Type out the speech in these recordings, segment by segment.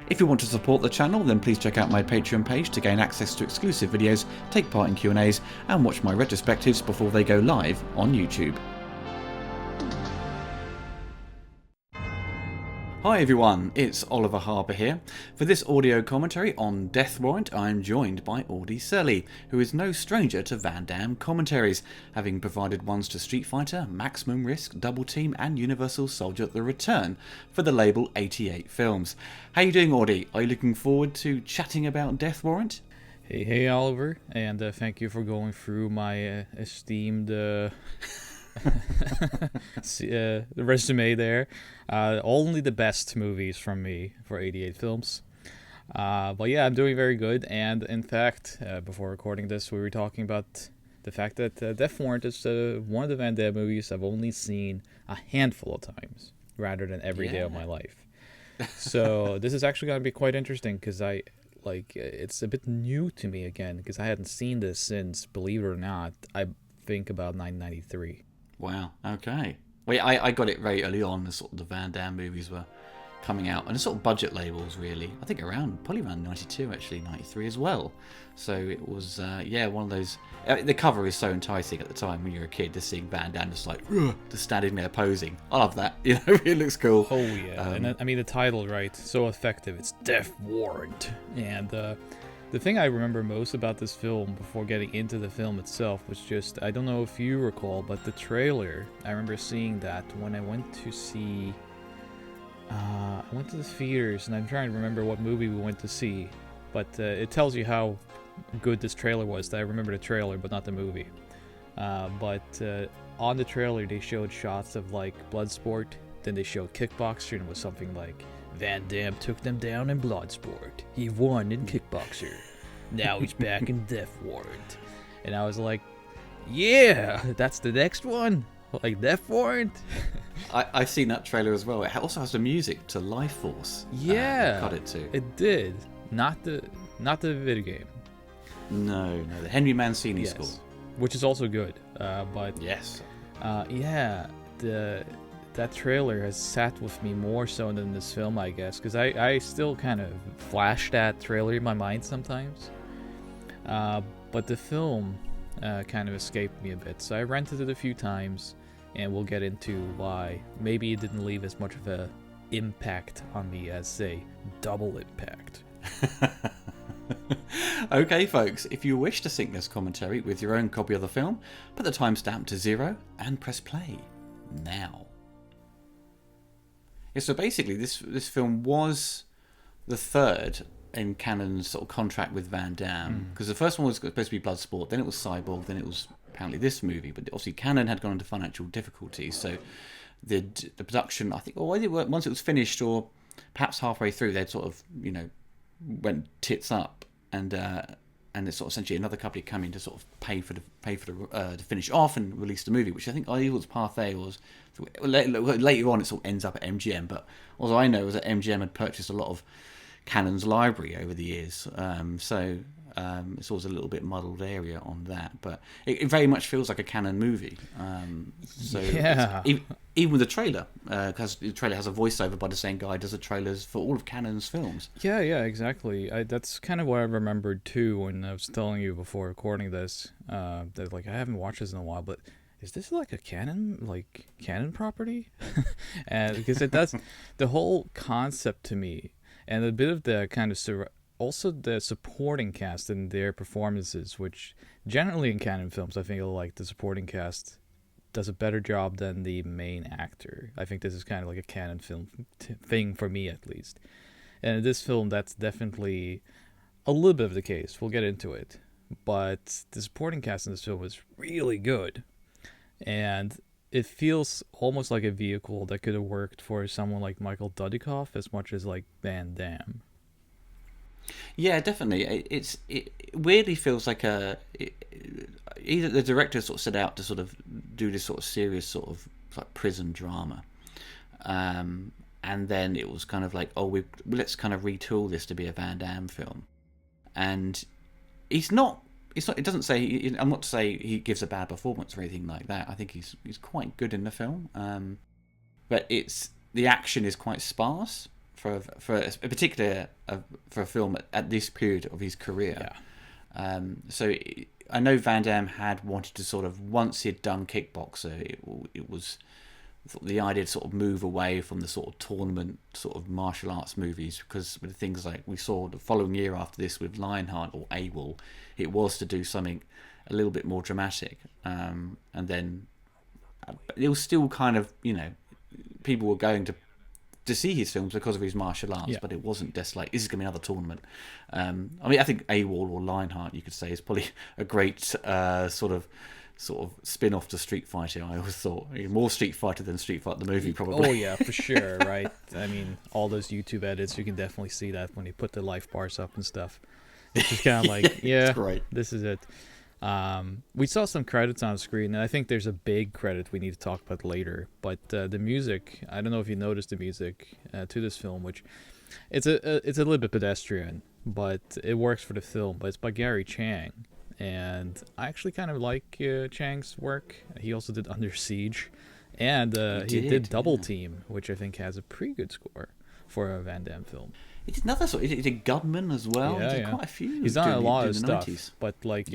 If you want to support the channel, then please check out my Patreon page to gain access to exclusive videos, take part in Q&As, and watch my retrospectives before they go live on YouTube. Hi everyone, it's Oliver Harper here. For this audio commentary on Death Warrant, I am joined by Audi Sorlie, who is no stranger to Van Damme commentaries, having provided ones to Street Fighter, Maximum Risk, Double Team and Universal Soldier: The Return for the label 88 Films. How you doing, Audi? Are you looking forward to chatting about Death Warrant? Hey Oliver, and thank you for going through my esteemed resume there. Only the best movies from me for 88 Films. But yeah, I'm doing very good, and in fact, before recording this, we were talking about the fact that Death Warrant is one of the Van Damme movies I've only seen a handful of times, rather than every day of my life. So this is actually going to be quite interesting, because it's a bit new to me again, because I hadn't seen this since, believe it or not, I think about 1993. Wow, okay. Well, I got it very early on, the Van Damme movies were coming out, and the sort of budget labels, really. I think probably around 92, actually, 93 as well. So it was, one of those. The cover is so enticing at the time when you're a kid, just seeing Van Damme just just standing there posing. I love that. It looks cool. Oh yeah, and I mean the title, right? So effective. It's Death Warrant, and the thing I remember most about this film before getting into the film itself was just, I don't know if you recall, but the trailer. I remember seeing that when I went to see. I went to the theaters, and I'm trying to remember what movie we went to see, but it tells you how good this trailer was. That I remember the trailer, but not the movie. But on the trailer, they showed shots of Bloodsport. Then they showed Kickboxer, and it was something like, Van Damme took them down in Bloodsport. He won in Kickboxer. Now he's back in Death Warrant. And I was like, yeah, that's the next one. Death Warrant. I've seen that trailer as well. It also has the music to Life Force. Yeah, cut it to. It did. Not the video game. No, the Henry Mancini score, which is also good. But yes, that trailer has sat with me more so than this film, I guess, because I still kind of flash that trailer in my mind sometimes. But the film kind of escaped me a bit, so I rented it a few times, and we'll get into why maybe it didn't leave as much of a impact on me as, say, Double Impact. Okay, folks, if you wish to sync this commentary with your own copy of the film, put the timestamp to 0 and press play now. Yeah, so basically, this film was the third in Cannon's sort of contract with Van Damme, because the first one was supposed to be Bloodsport, then it was Cyborg, then it was apparently this movie. But obviously, Cannon had gone into financial difficulties, so the production, I think, once it was finished, or perhaps halfway through, they'd sort of went tits up, and it's sort of essentially another company coming to sort of pay for to finish off and release the movie, which I think either was Pathé or was later on it sort of ends up at MGM. But all I know is that MGM had purchased a lot of Cannon's library over the years, so it's always a little bit muddled area on that, but it very much feels like a Cannon movie. Even with the trailer, because the trailer has a voiceover by the same guy who does the trailers for all of Cannon's films. Yeah, exactly. That's kind of what I remembered too when I was telling you before recording this, that I haven't watched this in a while, but is this like a Canon property? And because it does, the whole concept to me, and a bit of the kind of also the supporting cast and their performances, which generally in Cannon films, I feel like the supporting cast does a better job than the main actor. I think this is kind of like a Cannon film thing for me, at least. And in this film, that's definitely a little bit of the case. We'll get into it. But the supporting cast in this film is really good. And it feels almost like a vehicle that could have worked for someone like Michael Dudikoff as much as like Van Damme. Yeah, definitely. It weirdly feels like either the director sort of set out to sort of do this sort of serious sort of like prison drama, and then it was kind of like, let's kind of retool this to be a Van Damme film, and he's not. It doesn't say. I'm not to say he gives a bad performance or anything like that. I think he's quite good in the film, but the action is quite sparse for a particular for a film at this period of his career. Yeah. So I know Van Damme had wanted to sort of, once he'd done Kickboxer, it was the idea to sort of move away from the sort of tournament sort of martial arts movies, because with things like we saw the following year after this with Lionheart or AWOL, it was to do something a little bit more dramatic, and then it was still kind of, people were going to see his films because of his martial arts, but it wasn't just like, this is going to be another tournament. I mean, I think AWOL or Lionheart, you could say, is probably a great sort of spin-off to Street Fighter. I always thought more Street Fighter than Street Fighter the movie, probably. Oh yeah, for sure, right? I mean, all those YouTube edits, you can definitely see that when they put the life bars up and stuff. It's just kind of like, yeah, great. This is it. We saw some credits on the screen, and I think there's a big credit we need to talk about later. But the music, I don't know if you noticed the music to this film, which it's a little bit pedestrian, but it works for the film. But it's by Gary Chang, and I actually kind of like Chang's work. He also did Under Siege, and he did Double Team, which I think has a pretty good score for a Van Damme film. It's another sort. He did Gunman as well. Yeah, He did quite a few. He's done a lot of stuff, 90s. but like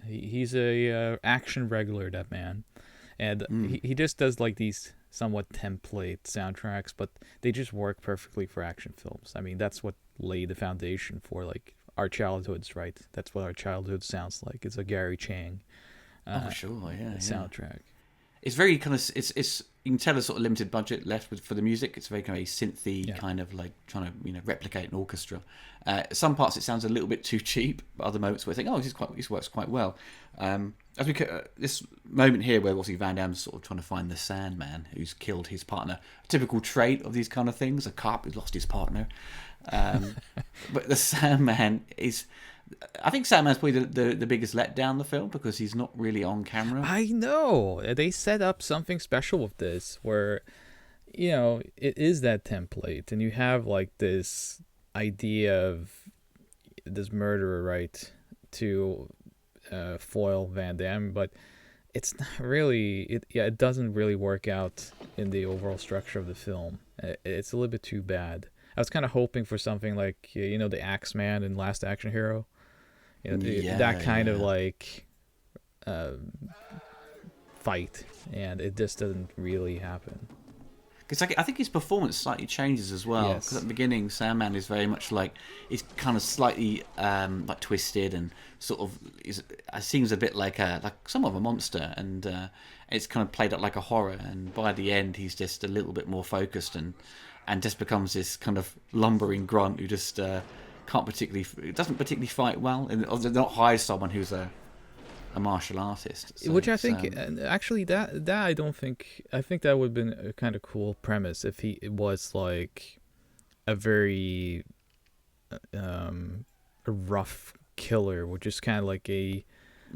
he's a action regular, that man, and he just does like these somewhat template soundtracks, but they just work perfectly for action films. I mean, that's what laid the foundation for like our childhoods, right? That's what our childhood sounds like. It's a Gary Chang soundtrack. It's very kind of it's you can tell a sort of limited budget left for the music. It's very kind of synthy, kind of like trying to replicate an orchestra. Some parts it sounds a little bit too cheap, but other moments where I think, this works quite well. As we this moment here where obviously Van Damme's sort of trying to find the Sandman who's killed his partner. A typical trait of these kind of things: a cop who's lost his partner. But the Sandman is. I think Sandman's probably the biggest letdown in the film because he's not really on camera. I know. They set up something special with this where, it is that template, and you have like this idea of this murderer, right, to foil Van Damme, but it's not really, it doesn't really work out in the overall structure of the film. It's a little bit too bad. I was kind of hoping for something like, the Axeman in Last Action Hero. That kind of like fight, and it just doesn't really happen. Because I think his performance slightly changes as well. Because at the beginning, Sandman is very much like, he's kind of slightly like twisted and sort of seems a bit like some of a monster, and it's kind of played up like a horror. And by the end, he's just a little bit more focused and just becomes this kind of lumbering grunt who just doesn't particularly fight well, and they're not hire someone who's a martial artist. So which I think, actually, that I don't think. I think that would have been a kind of cool premise if he was like a very a rough killer, which is kind of like a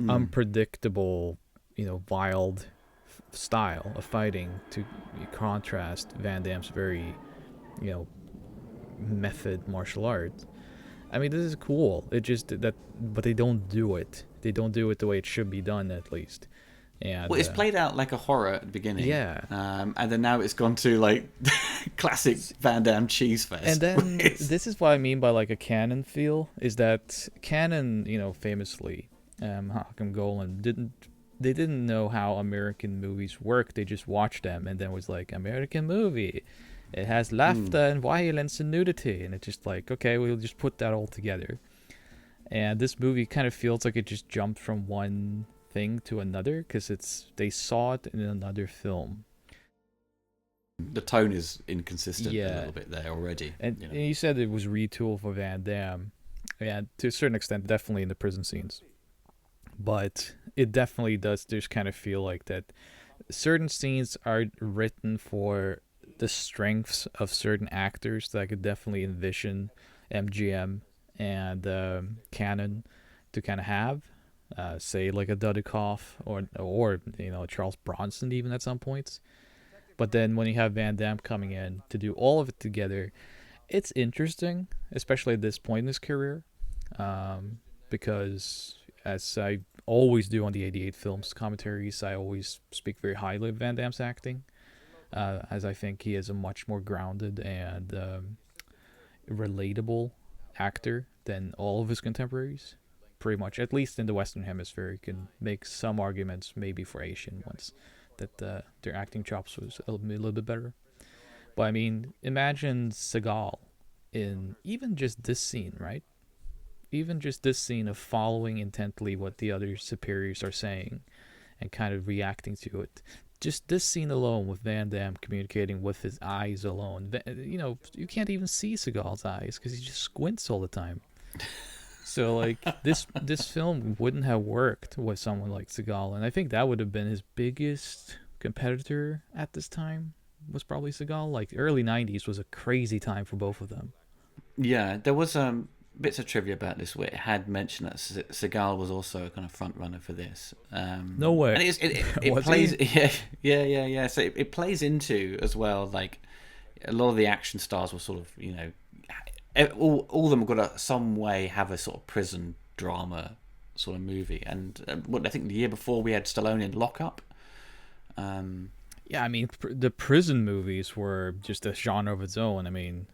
unpredictable, wild style of fighting to contrast Van Damme's very, method martial arts. I mean, this is cool. It just but they don't do it. They don't do it the way it should be done, at least. And it's played out like a horror at the beginning. Yeah. And then now it's gone to like classic Van Damme cheese fest. And then this is what I mean by like a canon feel, is that canon, famously, Hakim Golan didn't know how American movies work. They just watched them and then was like, American movie. It has laughter and violence and nudity. And it's just like, okay, we'll just put that all together. And this movie kind of feels like it just jumped from one thing to another because they saw it in another film. The tone is inconsistent a little bit there already. And you said it was retooled for Van Damme. And to a certain extent, definitely in the prison scenes. But it definitely does just kind of feel like that certain scenes are written for the strengths of certain actors that I could definitely envision MGM and Cannon to kind of have, say like a Dudikoff or Charles Bronson even at some points. But then when you have Van Damme coming in to do all of it together, it's interesting, especially at this point in his career, because as I always do on the 88 Films commentaries, I always speak very highly of Van Damme's acting. as I think he is a much more grounded and relatable actor than all of his contemporaries. Pretty much, at least in the Western Hemisphere, you can make some arguments maybe for Asian ones that their acting chops was a little bit better. But I mean, imagine Seagal in even just this scene, right? Even just this scene of following intently what the other superiors are saying and kind of reacting to it. Just this scene alone with Van Damme communicating with his eyes alone. You know, you can't even see Seagal's eyes because he just squints all the time. So like this film wouldn't have worked with someone like Seagal, and I think that would have been his biggest competitor at this time. Was probably Seagal. Like early '90s was a crazy time for both of them. Yeah, there was bits of trivia about this where it had mentioned that Seagal was also a kind of front runner for this. No way. And it plays, yeah. So it plays into as well. Like a lot of the action stars were sort of, you know, all of them have got to some way have a sort of prison drama sort of movie. And what I think the year before we had Stallone in Lock Up. Yeah, I mean the prison movies were just a genre of its own. I mean,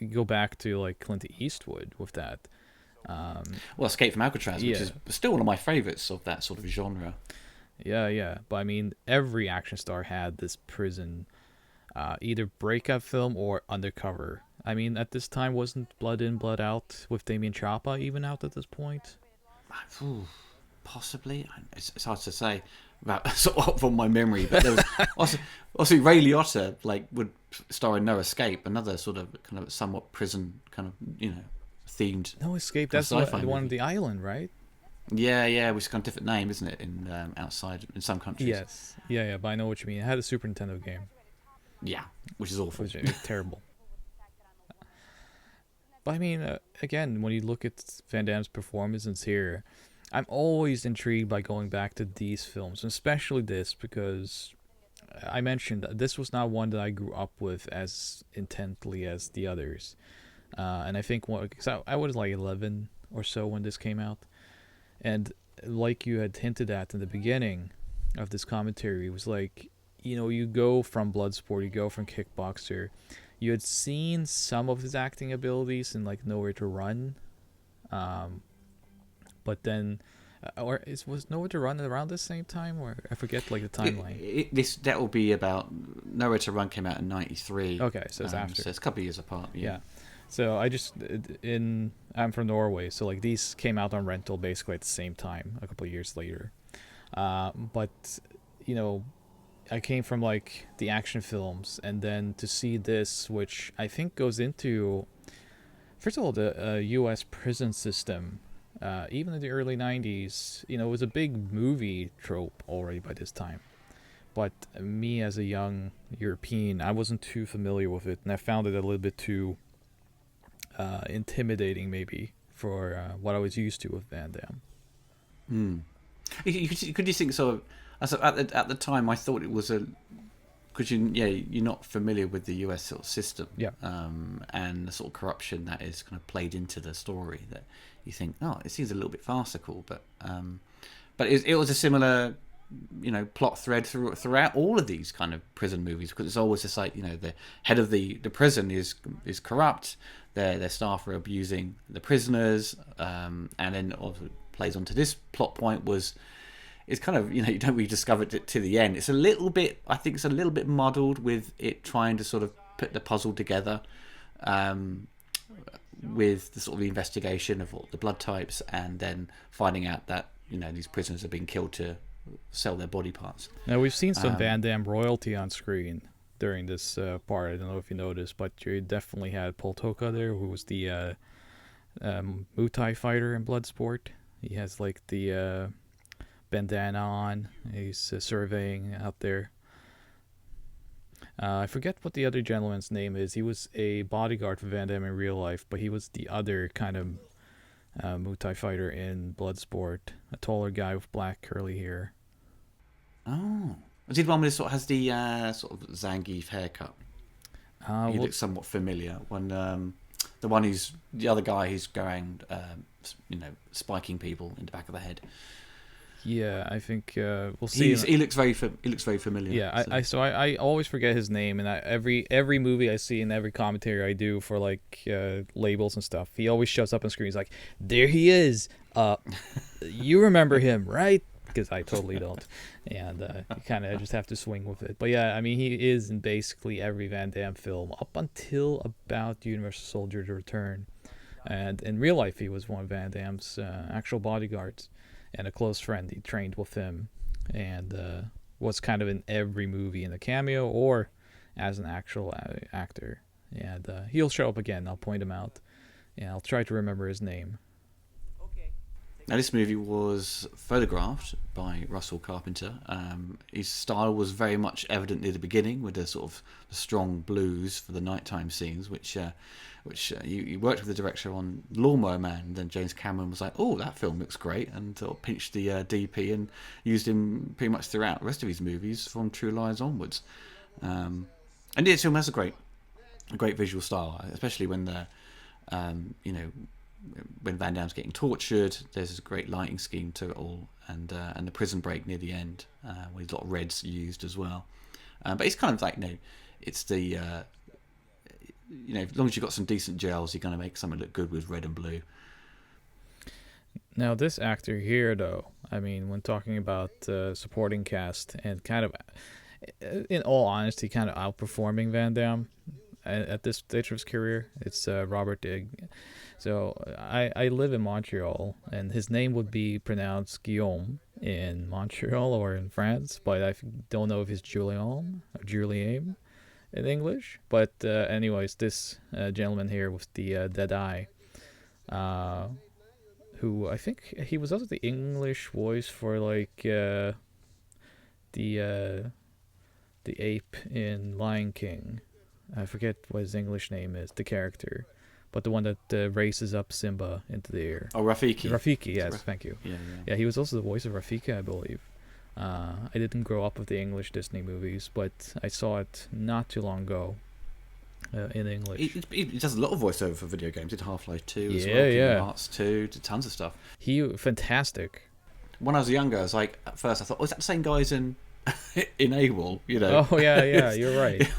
you go back to like Clint Eastwood with that. Well, Escape from Alcatraz, which is still one of my favorites of that sort of genre. Yeah. But I mean, every action star had this prison, either breakout film or undercover. I mean, at this time, wasn't Blood In, Blood Out with Damien Chapa even out at this point? Ooh, possibly. It's hard to say about sort of from my memory, but there was also Ray Liotta like would star in No Escape, another sort of kind of somewhat prison kind of, you know, themed. No Escape. That's the one on the island, right? Yeah, which is kind of different name, isn't it? In outside in some countries. Yes. Yeah. But I know what you mean. It had a Super Nintendo game. Yeah, which is awful. Which is terrible. But I mean, again, when you look at Van Damme's performances here, I'm always intrigued by going back to these films, especially this, because I mentioned this was not one that I grew up with as intently as the others. And I think because I was like 11 or so when this came out. And like you had hinted at in the beginning of this commentary, it was like, you know, you go from Bloodsport, you go from Kickboxer. You had seen some of his acting abilities in like Nowhere to Run. But then, was Nowhere to Run around the same time, or I forget like the timeline. That will be about Nowhere to Run came out in '93. Okay, so it's after. So it's a couple of years apart. Yeah. So I'm from Norway, so like these came out on rental basically at the same time, a couple of years later. But you know, I came from like the action films, and then to see this, which I think goes into, first of all, the U.S. prison system. Even in the early 90s, you know, it was a big movie trope already by this time. But me as a young European, I wasn't too familiar with it, and I found it a little bit too intimidating maybe for what I was used to with Van Damme. Could you think sort of, at the time I thought it was because you're not familiar with the US sort of system, and the sort of corruption that is kind of played into the story, that you think, oh, it seems a little bit farcical, but it was a similar, you know, plot thread throughout all of these kind of prison movies, because it's always just like, you know, the head of the prison is corrupt, their staff are abusing the prisoners, and then also plays onto this plot point it's kind of, you know, you don't really discover it to the end. It's a little bit, I think it's a little bit muddled with it trying to sort of put the puzzle together, with the sort of investigation of all the blood types, and then finding out that, you know, these prisoners are being killed to sell their body parts. Now we've seen some Van Damme royalty on screen during this part. I don't know if you noticed, but you definitely had Paul Toka there, who was the Muay Thai fighter in Bloodsport. He has like the bandana on. He's surveying out there. I forget what the other gentleman's name is. He was a bodyguard for Van Damme in real life, but he was the other kind of Muay Thai fighter in Bloodsport. A taller guy with black curly hair. Oh. Is he the one with sort of has the sort of Zangief haircut? He looks somewhat familiar. The one who's the other guy who's going, you know, spiking people in the back of the head. Yeah, I think we'll see. He looks very familiar. Yeah, I always forget his name, and every movie I see and every commentary I do for like labels and stuff, he always shows up on screen. He's like, "There he is. You remember him, right?" Because I totally don't, and you kind of just have to swing with it. But yeah, I mean, he is in basically every Van Damme film up until about Universal Soldier's Return, and in real life, he was one of Van Damme's actual bodyguards and a close friend. He trained with him, and was kind of in every movie in a cameo or as an actual actor. And he'll show up again. I'll point him out, and I'll try to remember his name. Now, this movie was photographed by Russell Carpenter. His style was very much evident near the beginning, with the sort of the strong blues for the nighttime scenes, which you worked with the director on Lawnmower Man, and then James Cameron was like, "Oh, that film looks great," and sort of pinched the DP and used him pretty much throughout the rest of his movies from True Lies onwards. And this film has a great visual style, especially when when Van Damme's getting tortured. There's a great lighting scheme to it all, and the prison break near the end, with a lot of reds used as well. But it's kind of like, it's the as long as you've got some decent gels, you're going to make something look good with red and blue. Now, this actor here, though, I mean, when talking about supporting cast and kind of, in all honesty, kind of outperforming Van Damme at this stage of his career, it's Robert Digg. So I live in Montreal, and his name would be pronounced Guillaume in Montreal or in France, but I don't know if it's Julien or Julien in English. But anyways, this gentleman here with the dead eye, who I think he was also the English voice for like the ape in Lion King. I forget what his English name is, the character, but the one that races up Simba into the air. Oh, Rafiki. Rafiki, yes, thank you. Yeah, he was also the voice of Rafiki, I believe. I didn't grow up with the English Disney movies, but I saw it not too long ago in English. He does a lot of voiceover for video games. Did Half-Life 2 as well. Kingdom Hearts 2, did tons of stuff. Fantastic. When I was younger, I was like, at first I thought, is that the same guys in AWOL? Oh yeah, you're right.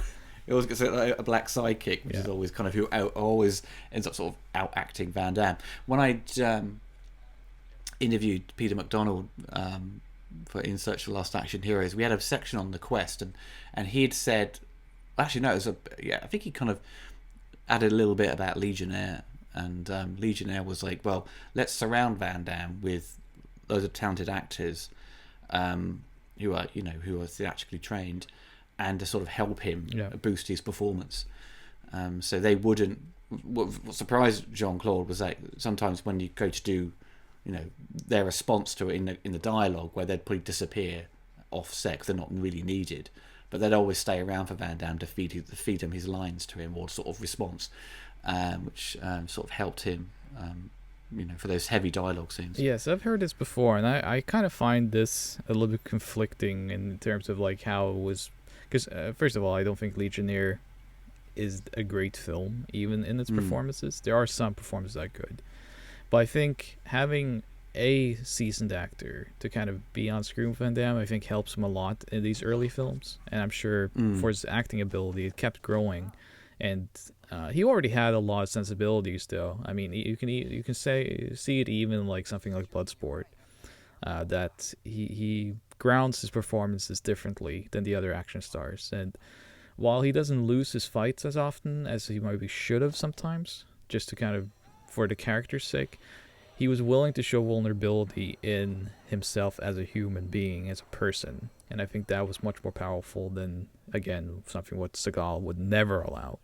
He always gets a black sidekick, which is always kind of who always ends up sort of out-acting Van Damme. When I interviewed Peter McDonald for In Search of Lost Action Heroes, we had a section on the quest, and he'd said, actually no, I think he kind of added a little bit about Legionnaire, and Legionnaire was like, well, let's surround Van Damme with loads of talented actors who are theatrically trained, and to sort of help him boost his performance. So they wouldn't. What surprised Jean-Claude was that sometimes when you go to do, their response to it in the dialogue, where they'd probably disappear off set 'cause they're not really needed, but they'd always stay around for Van Damme to feed him his lines to him, or sort of response, which sort of helped him. For those heavy dialogue scenes. Yes, I've heard this before, and I kind of find this a little bit conflicting in terms of like how it was. Because, first of all, I don't think Legionnaire is a great film, even in its performances. There are some performances that are good. But I think having a seasoned actor to kind of be on screen with Van Damme, I think helps him a lot in these early films. And I'm sure for his acting ability, it kept growing. And he already had a lot of sensibilities, though. I mean, you can see it even like something like Bloodsport, that he grounds his performances differently than the other action stars. And while he doesn't lose his fights as often as he maybe should have sometimes, just to kind of for the character's sake, he was willing to show vulnerability in himself as a human being, as a person. And I think that was much more powerful than, again, something what Seagal would never allow.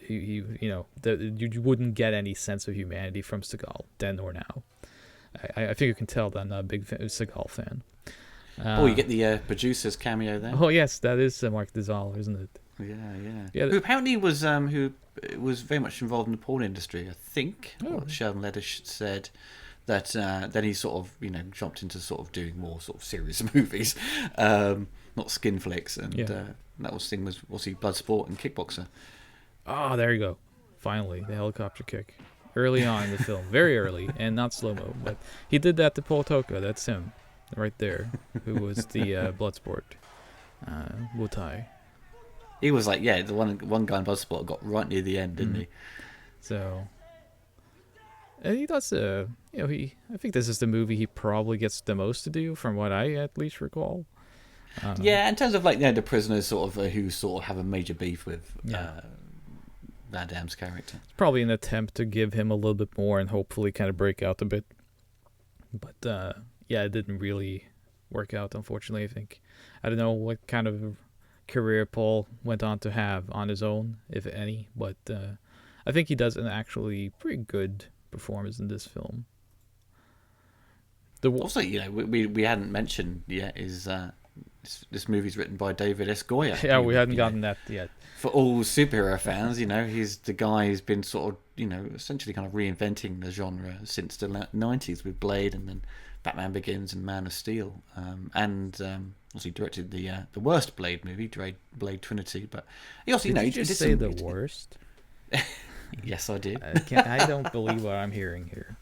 You wouldn't get any sense of humanity from Seagal then or now. I think you can tell that I'm not a big Seagal fan. You get the producer's cameo there. Oh yes, that is Mark Dizal, isn't it? Yeah. Who apparently was very much involved in the porn industry. I think Sheldon Leddish said that then he sort of jumped into sort of doing more sort of serious movies, not skin flicks, and that was thing was he Bloodsport and Kickboxer. Oh, there you go. Finally, the helicopter kick. Early on in the film. Very early, and not slow-mo. But he did that to Paul Toka. That's him. right there, who was the Bloodsport, Wu Tai. He was like, the one guy in Bloodsport got right near the end, didn't he? So, and he does. I think this is the movie he probably gets the most to do, from what I at least recall. In terms of the prisoners sort of who sort of have a major beef with Van Damme's character. It's probably an attempt to give him a little bit more and hopefully kind of break out a bit. But it didn't really work out, unfortunately. I think I don't know what kind of career Paul went on to have on his own, if any, but I think he does an actually pretty good performance in this film. Also, we hadn't mentioned yet is this movie's written by David S. Goyer. Yeah, we hadn't gotten that yet. For all superhero fans, he's the guy who's been sort of, essentially kind of reinventing the genre since the 90s with Blade and then Batman Begins and Man of Steel. And also directed the worst Blade movie, Blade Trinity. But he also, Did you just say the worst? Yes, I did. I don't believe what I'm hearing here.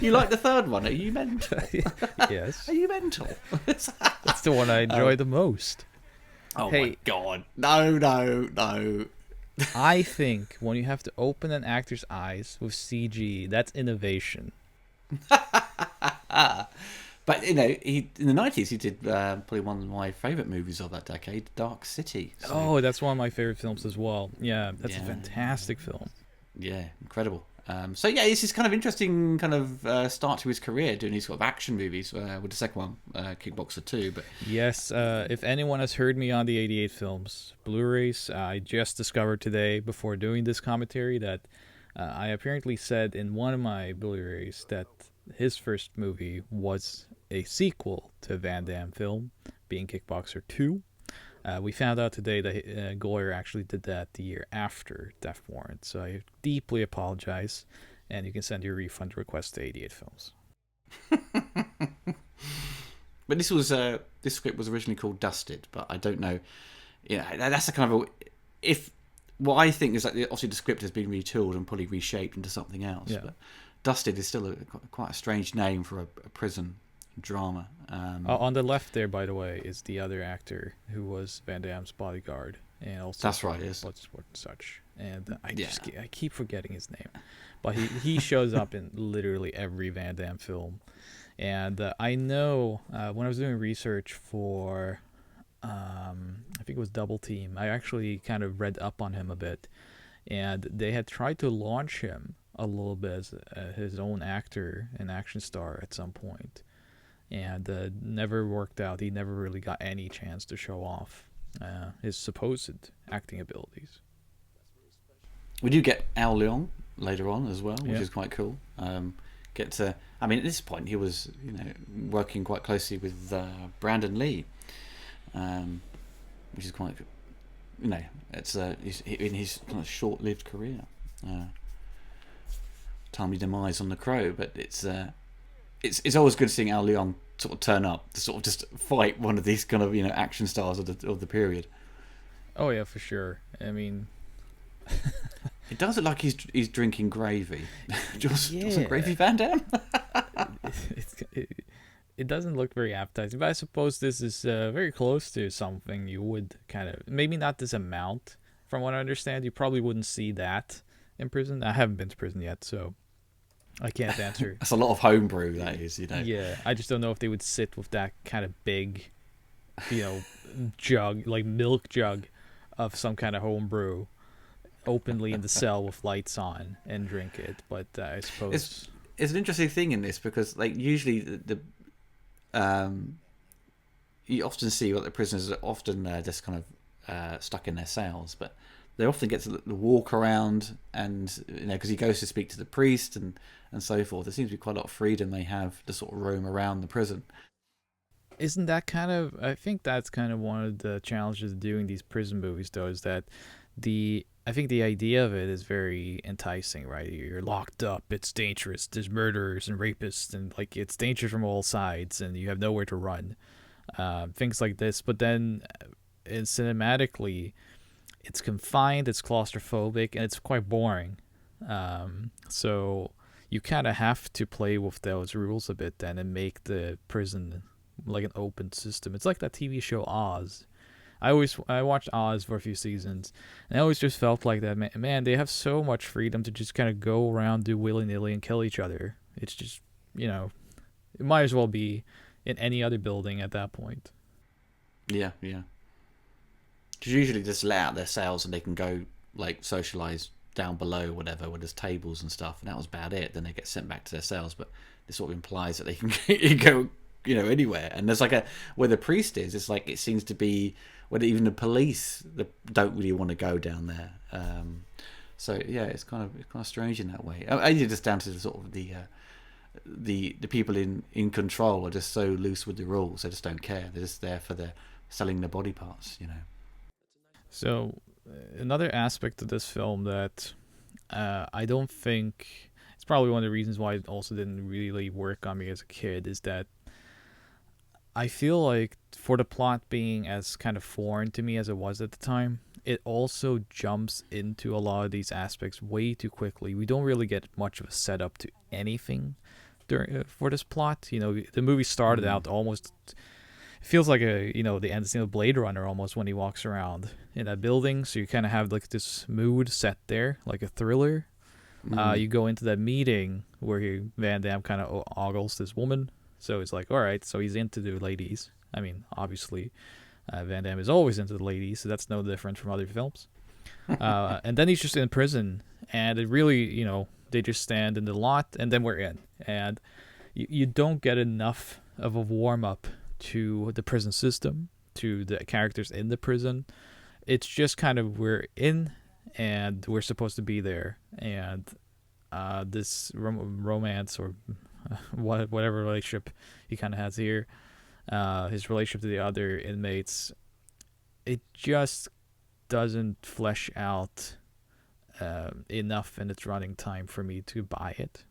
You like the third one? Are you mental? Yes. Are you mental? That's the one I enjoy the most. Oh my God. No. I think when you have to open an actor's eyes with CG, that's innovation. But he in the 90s he did probably one of my favourite movies of that decade, Dark City. So, that's one of my favourite films as well. Yeah, that's a fantastic film. Yeah, incredible. It's this kind of interesting kind of start to his career doing these sort of action movies with the second one, Kickboxer 2. But yes, if anyone has heard me on the 88 films Blu-rays, I just discovered today before doing this commentary that I apparently said in one of my Blu-rays that his first movie was a sequel to a Van Damme film, being Kickboxer 2. We found out today that Goyer actually did that the year after Death Warrant, so I deeply apologize, and you can send your refund request to 88 Films. But this script was originally called Dusted, but I don't know. That's a kind of what I think is that obviously the script has been retooled and probably reshaped into something else. Yeah. But Dusted is still quite a strange name for a prison drama. On the left there, by the way, is the other actor who was Van Damme's bodyguard and also that's right, yes, Bloodsport and such. And I keep forgetting his name, but he shows up in literally every Van Damme film. And I know when I was doing research for I think it was Double Team, I actually kind of read up on him a bit, and they had tried to launch him a little bit as his own actor and action star at some point, and never worked out. He never really got any chance to show off his supposed acting abilities. We do get Al Leong later on as well, which is quite cool. At this point he was working quite closely with Brandon Lee, which is quite it's in his kind of short-lived career. Timely demise on The Crow, but it's always good seeing Al Leong sort of turn up to sort of just fight one of these kind of action stars of the period. Oh yeah, for sure. I mean, it does look like he's drinking gravy. Just gravy Van Damme. It doesn't look very appetizing, but I suppose this is very close to something you would kind of, maybe not this amount. From what I understand, you probably wouldn't see that in prison. I haven't been to prison yet, so I can't answer. That's a lot of homebrew, that is, Yeah, I just don't know if they would sit with that kind of big, jug, like milk jug of some kind of homebrew openly in the cell with lights on and drink it. But I suppose it's an interesting thing in this because, like, usually you often see what the prisoners are often just kind of stuck in their cells, but they often get to walk around and because he goes to speak to the priest and so forth. There seems to be quite a lot of freedom they have to sort of roam around the prison. Isn't that kind of, I think that's kind of one of the challenges of doing these prison movies, though, is that I think the idea of it is very enticing, right? You're locked up, it's dangerous, there's murderers and rapists, and like it's dangerous from all sides, and you have nowhere to run. Things like this, but then cinematically, it's confined, it's claustrophobic, and it's quite boring. So you kind of have to play with those rules a bit then and make the prison like an open system. It's like that TV show Oz. I watched Oz for a few seasons, and I always just felt like that. Man, they have so much freedom to just kind of go around, do willy nilly, and kill each other. It's just, it might as well be in any other building at that point. Yeah, yeah. Because usually just let out their cells and they can go like socialize down below, whatever, where there's tables and stuff, and that was about it. Then they get sent back to their cells, but this sort of implies that they can go, anywhere. And there's like where the priest is. It's like it seems to be where even the police don't really want to go down there. So yeah, it's kind of strange in that way. I just down to the sort of the people in control are just so loose with the rules. They just don't care. They're just there for selling their body parts. So another aspect of this film that I don't think, it's probably one of the reasons why it also didn't really work on me as a kid, is that I feel like for the plot being as kind of foreign to me as it was at the time, it also jumps into a lot of these aspects way too quickly. We don't really get much of a setup to anything for this plot. The movie started out almost, it feels like the end scene of Blade Runner almost, when he walks around in that building. So you kind of have like this mood set there, like a thriller. You go into that meeting where Van Damme kind of ogles this woman. So it's like, all right, so he's into the ladies. I mean, obviously, Van Damme is always into the ladies, so that's no different from other films. And then he's just in prison, and it really, they just stand in the lot, and then we're in. And you don't get enough of a warm-up to the prison system, to the characters in the prison. It's just kind of, we're in, and we're supposed to be there. And this romance, or whatever relationship he kind of has here, his relationship to the other inmates, it just doesn't flesh out enough in its running time for me to buy it.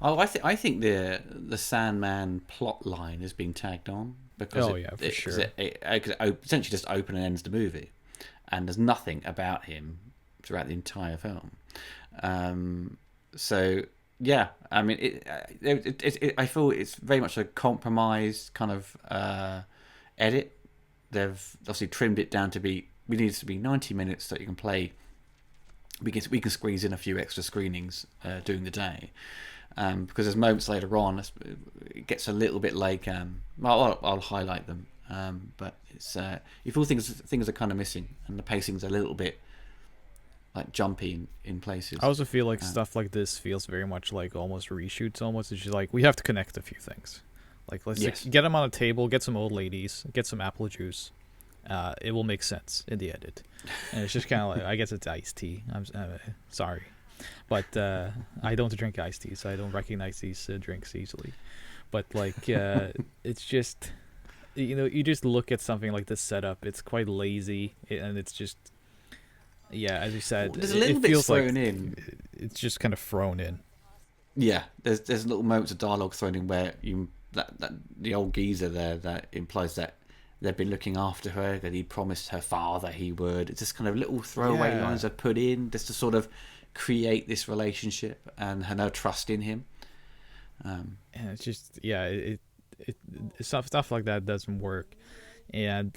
Oh, I think the Sandman plot line is being tagged on because for sure. It essentially just opens and ends the movie, and there's nothing about him throughout the entire film. So yeah, I mean, I feel it's very much a compromised kind of edit. They've obviously trimmed it down to be. We need it to be 90 minutes so that you can play. We can squeeze in a few extra screenings during the day, because there's moments later on it gets a little bit like. I'll highlight them, but it's you feel things are kind of missing, and the pacing's a little bit like jumpy in places. I also feel like stuff like this feels very much like almost reshoots. Almost, it's just like we have to connect a few things. Like let's just get them on a table, get some old ladies, get some apple juice. It will make sense in the edit, and it's just kind of like, I guess it's iced tea. I'm sorry, but I don't drink iced tea, so I don't recognize these drinks easily. But like, it's just, you just look at something like this setup. It's quite lazy, and it's just. Yeah, as you said, there's a little bit thrown in. It's just kind of thrown in. Yeah, there's little moments of dialogue thrown in where that the old geezer there that implies that they've been looking after her, that he promised her father he would. It's just kind of little throwaway lines are put in just to sort of create this relationship and her trust in him. And it's just stuff like that doesn't work, and.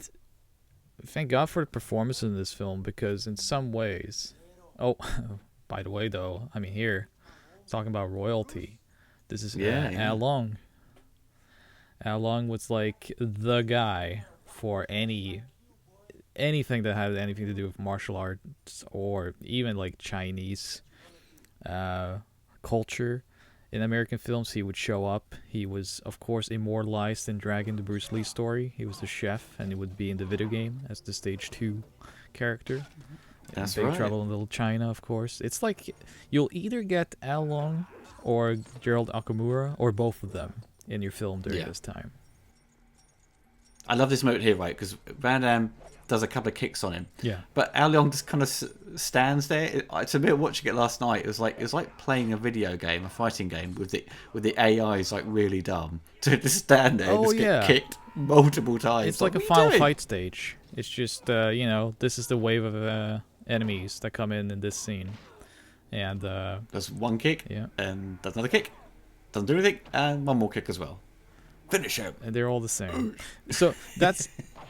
Thank God for the performance in this film, because in some ways, by the way though, I mean here, talking about royalty, this is Al Long. Al Long was like the guy for anything that had anything to do with martial arts or even like Chinese culture. In American films, he would show up. He was, of course, immortalized in Dragon, the Bruce Lee story. He was the chef, and he would be in the video game as the Stage 2 character. That's Big right. Trouble in Little China, of course. It's like you'll either get Al Long or Gerald Okamura, or both of them in your film during this time. I love this moment here, right? Because Van Damme does a couple of kicks on him. Yeah. But Al Leong just kind of stands there. To me, watching it last night, it was like playing a video game, a fighting game with the AI is like really dumb to just stand there and get kicked multiple times. It's like a final fight stage. It's just this is the wave of enemies that come in this scene, and does one kick, and does another kick, doesn't do anything, and one more kick as well. Finish him. and they're all the same. So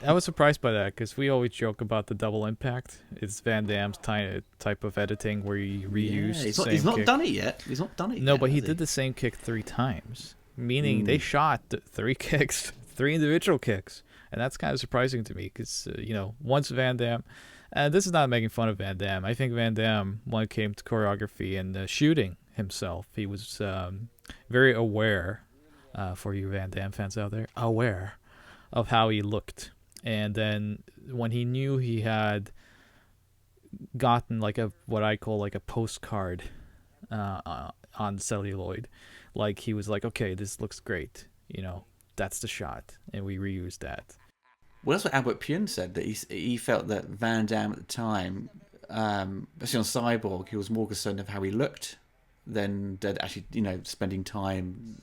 I was surprised by that because we always joke about the double impact. It's Van Damme's type of editing where you reuse the same he's not kick. done it yet. He's not done it No, yet. but he did the same kick 3 times, meaning they shot 3 kicks, 3 individual kicks, and that's kind of surprising to me because once Van Damme, and this is not making fun of Van Damme. I think Van Damme, when it came to choreography and shooting himself, he was very aware. For you Van Damme fans out there, aware of how he looked. And then when he knew he had gotten like what I call like a postcard on celluloid, like he was like, okay, this looks great, that's the shot, and we reused that. Well, that's what Albert Pune said, that he felt that Van Damme at the time, especially on Cyborg, he was more concerned of how he looked than actually, spending time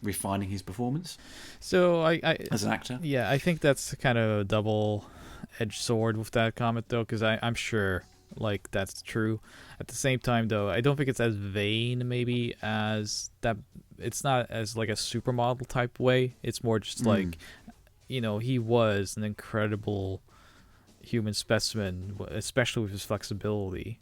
refining his performance. So I as an actor. Yeah, I think that's kind of a double-edged sword with that comment, though, because I'm sure like that's true. At the same time, though, I don't think it's as vain maybe as that. It's not as like a supermodel type way. It's more just like, he was an incredible human specimen, especially with his flexibility.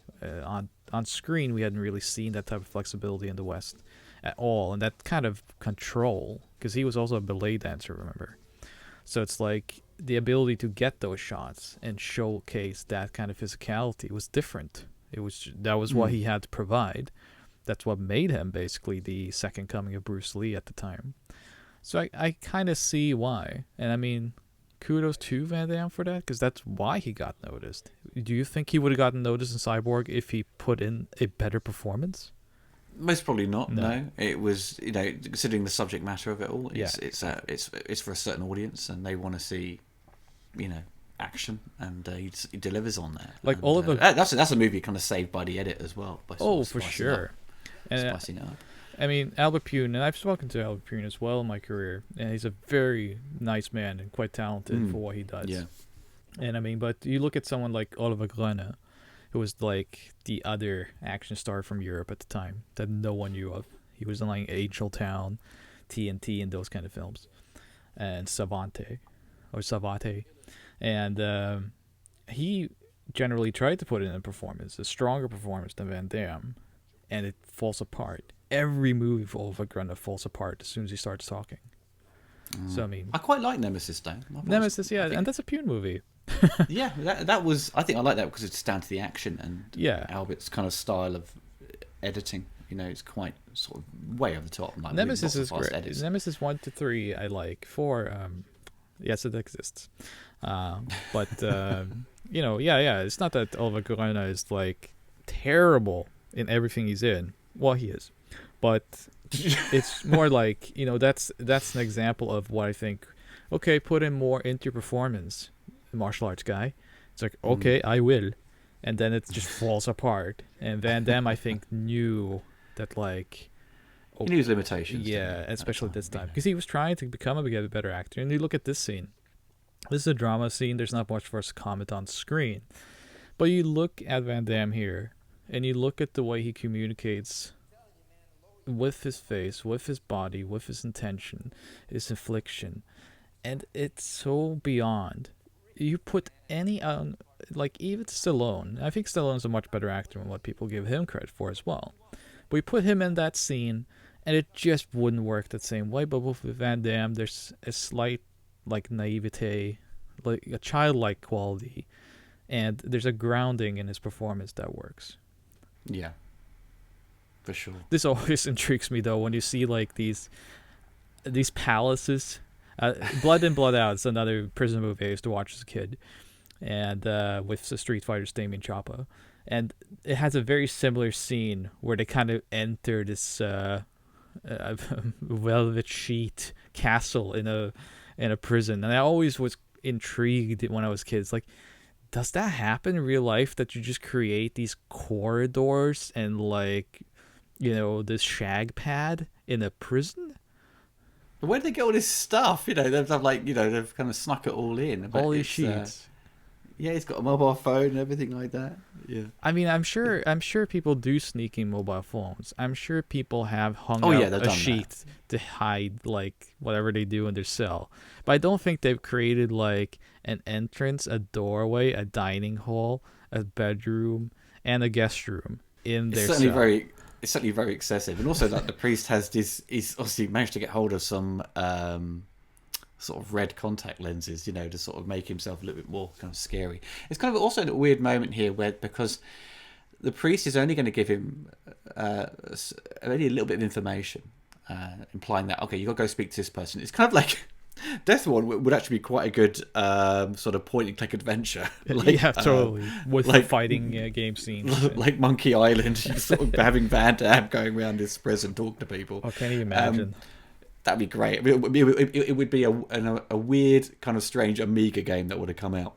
On screen, we hadn't really seen that type of flexibility in the West at all, and that kind of control, because he was also a ballet dancer, remember? So it's like the ability to get those shots and showcase that kind of physicality was different. That was what he had to provide. That's what made him basically the second coming of Bruce Lee at the time. So I kind of see why, and I mean, kudos to Van Damme for that, because that's why he got noticed. Do you think he would have gotten noticed in Cyborg if he put in a better performance? Most probably not. No, it was considering the subject matter of it all. It's for a certain audience, and they want to see, action, and he delivers on that. Like and, all of the that's a movie kind of saved by the edit as well. By for sure. Spicing it up. I mean, Albert Pune, and I've spoken to Albert Pune as well in my career, and he's a very nice man and quite talented for what he does. Yeah. And I mean, but you look at someone like Oliver Gröner, who was like the other action star from Europe at the time that no one knew of. He was in like Angel Town, TNT, and those kind of films, and Savate, and he generally tried to put in a stronger performance than Van Damme, and it falls apart. Every movie for Oliver Gröner falls apart as soon as he starts talking. So I mean, I quite like Nemesis though. Nemesis, and that's a Pune movie. Yeah, that was. I think I like that because it's down to the action and Albert's kind of style of editing. It's quite sort of way over the top. Like Nemesis is great. Edits. Nemesis 1 to 3, I like. 4, yes, it exists. But it's not that Oliver Gröner is like terrible in everything he's in. Well, he is, but it's more like that's an example of what I think. Okay, put in more into your performance, martial arts guy. It's like, okay, I will, and then it just falls apart. And Van Damme, I think, knew that, like, he knew his limitations. Yeah, especially this time, because he was trying to become a better actor. And you look at this scene. This is a drama scene. There's not much for us to comment on screen, but you look at Van Damme here, and you look at the way he communicates with his face, with his body, with his intention, his infliction, and it's so beyond. You put any like even Stallone. I think Stallone's a much better actor than what people give him credit for as well. But we put him in that scene, and it just wouldn't work the same way. But with Van Damme, there's a slight like naivete, like a childlike quality, and there's a grounding in his performance that works. Yeah, for sure. This always intrigues me though when you see like these palaces. Blood In, Blood Out is another prison movie I used to watch as a kid, and with the Street Fighter's Damien Chapa, and it has a very similar scene where they kind of enter this velvet sheet castle in a prison, and I always was intrigued when I was kids. Like, does that happen in real life? That you just create these corridors and like, this shag pad in a prison? Where did they get all this stuff? They've like, they've kind of snuck it all in. All these sheets. Yeah, he's got a mobile phone and everything like that. Yeah. I mean, I'm sure people do sneaking mobile phones. I'm sure people have hung Oh yeah, out they've a done that. sheet to hide like whatever they do in their cell. But I don't think they've created like an entrance, a doorway, a dining hall, a bedroom, and a guest room in It's their certainly cell. very, it's certainly very excessive, and also that the priest has this. He's obviously managed to get hold of some sort of red contact lenses, to sort of make himself a little bit more kind of scary. It's kind of also a weird moment here where because the priest is only going to give him only a little bit of information, implying that okay, you got to go speak to this person. It's kind of like Death Warrant would actually be quite a good sort of point and click adventure, Yeah, totally. With the like fighting game scenes. like Monkey Island, sort of having Van Damme going around this prison talking to people. Oh, can you imagine? That'd be great. I mean, it would be a weird kind of strange Amiga game that would have come out.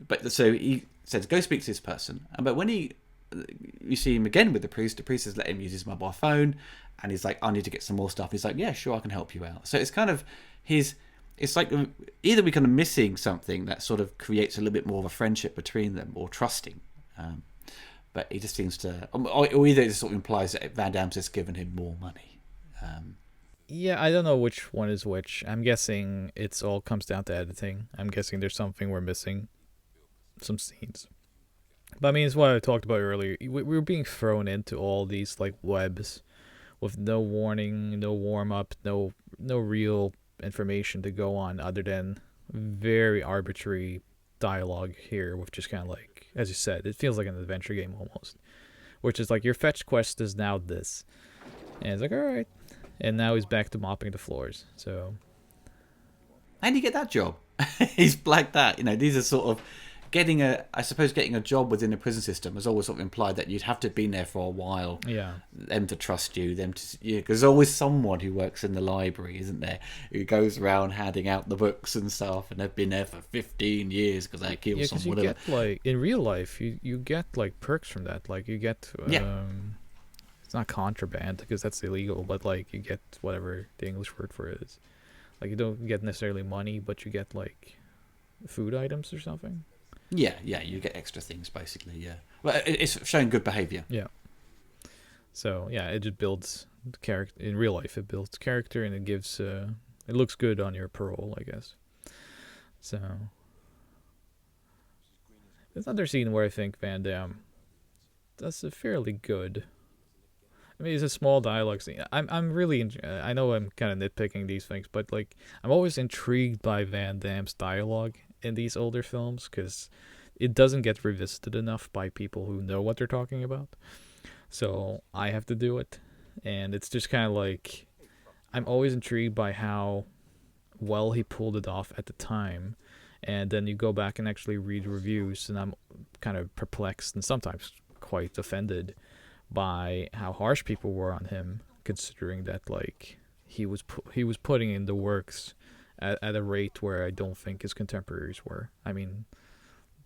But so he says, go speak to this person. But when you see him again with the priest has let him use his mobile phone, and he's like, I need to get some more stuff. He's like, yeah, sure, I can help you out. So it's kind of it's like either we're kind of missing something that sort of creates a little bit more of a friendship between them or trusting. But he just seems to, or either it just sort of implies that Van Damme's just given him more money. Yeah, I don't know which one is which. I'm guessing it's all comes down to editing. I'm guessing there's something we're missing, some scenes. But I mean, it's what I talked about earlier. We're being thrown into all these like webs with no warning, no warm up, no real information to go on other than very arbitrary dialogue here, with just kind of like, as you said, it feels like an adventure game almost, which is like your fetch quest is now this, and it's like all right. And now he's back to mopping the floors. So, How do you get that job? He's like that. These are sort of getting a job within the prison system has always sort of implied that you'd have to have been there for a while. yeah. Them to trust you, because there's always someone who works in the library, isn't there? Who goes around handing out the books and stuff, and they've been there for 15 years because they killed Yeah, because you someone. get, like, in real life, you get, like, perks from that. Like, you get, it's not contraband, because that's illegal, but, like, you get whatever the English word for it is. Like, you don't get necessarily money, but you get, like, food items or something. Yeah, you get extra things, basically, yeah. Well, it's showing good behaviour. Yeah. So, yeah, it just builds character. In real life, it builds character, and it gives, it looks good on your parole, I guess. So, there's another scene where I think Van Damme does a fairly good. I mean, it's a small dialogue scene. I'm really. I know I'm kind of nitpicking these things, but like, I'm always intrigued by Van Damme's dialogue in these older films because it doesn't get revisited enough by people who know what they're talking about. So I have to do it, and it's just kind of like, I'm always intrigued by how well he pulled it off at the time. And then you go back and actually read reviews, and I'm kind of perplexed and sometimes quite offended by how harsh people were on him, considering that like he was putting in the works at a rate where I don't think his contemporaries were. I mean,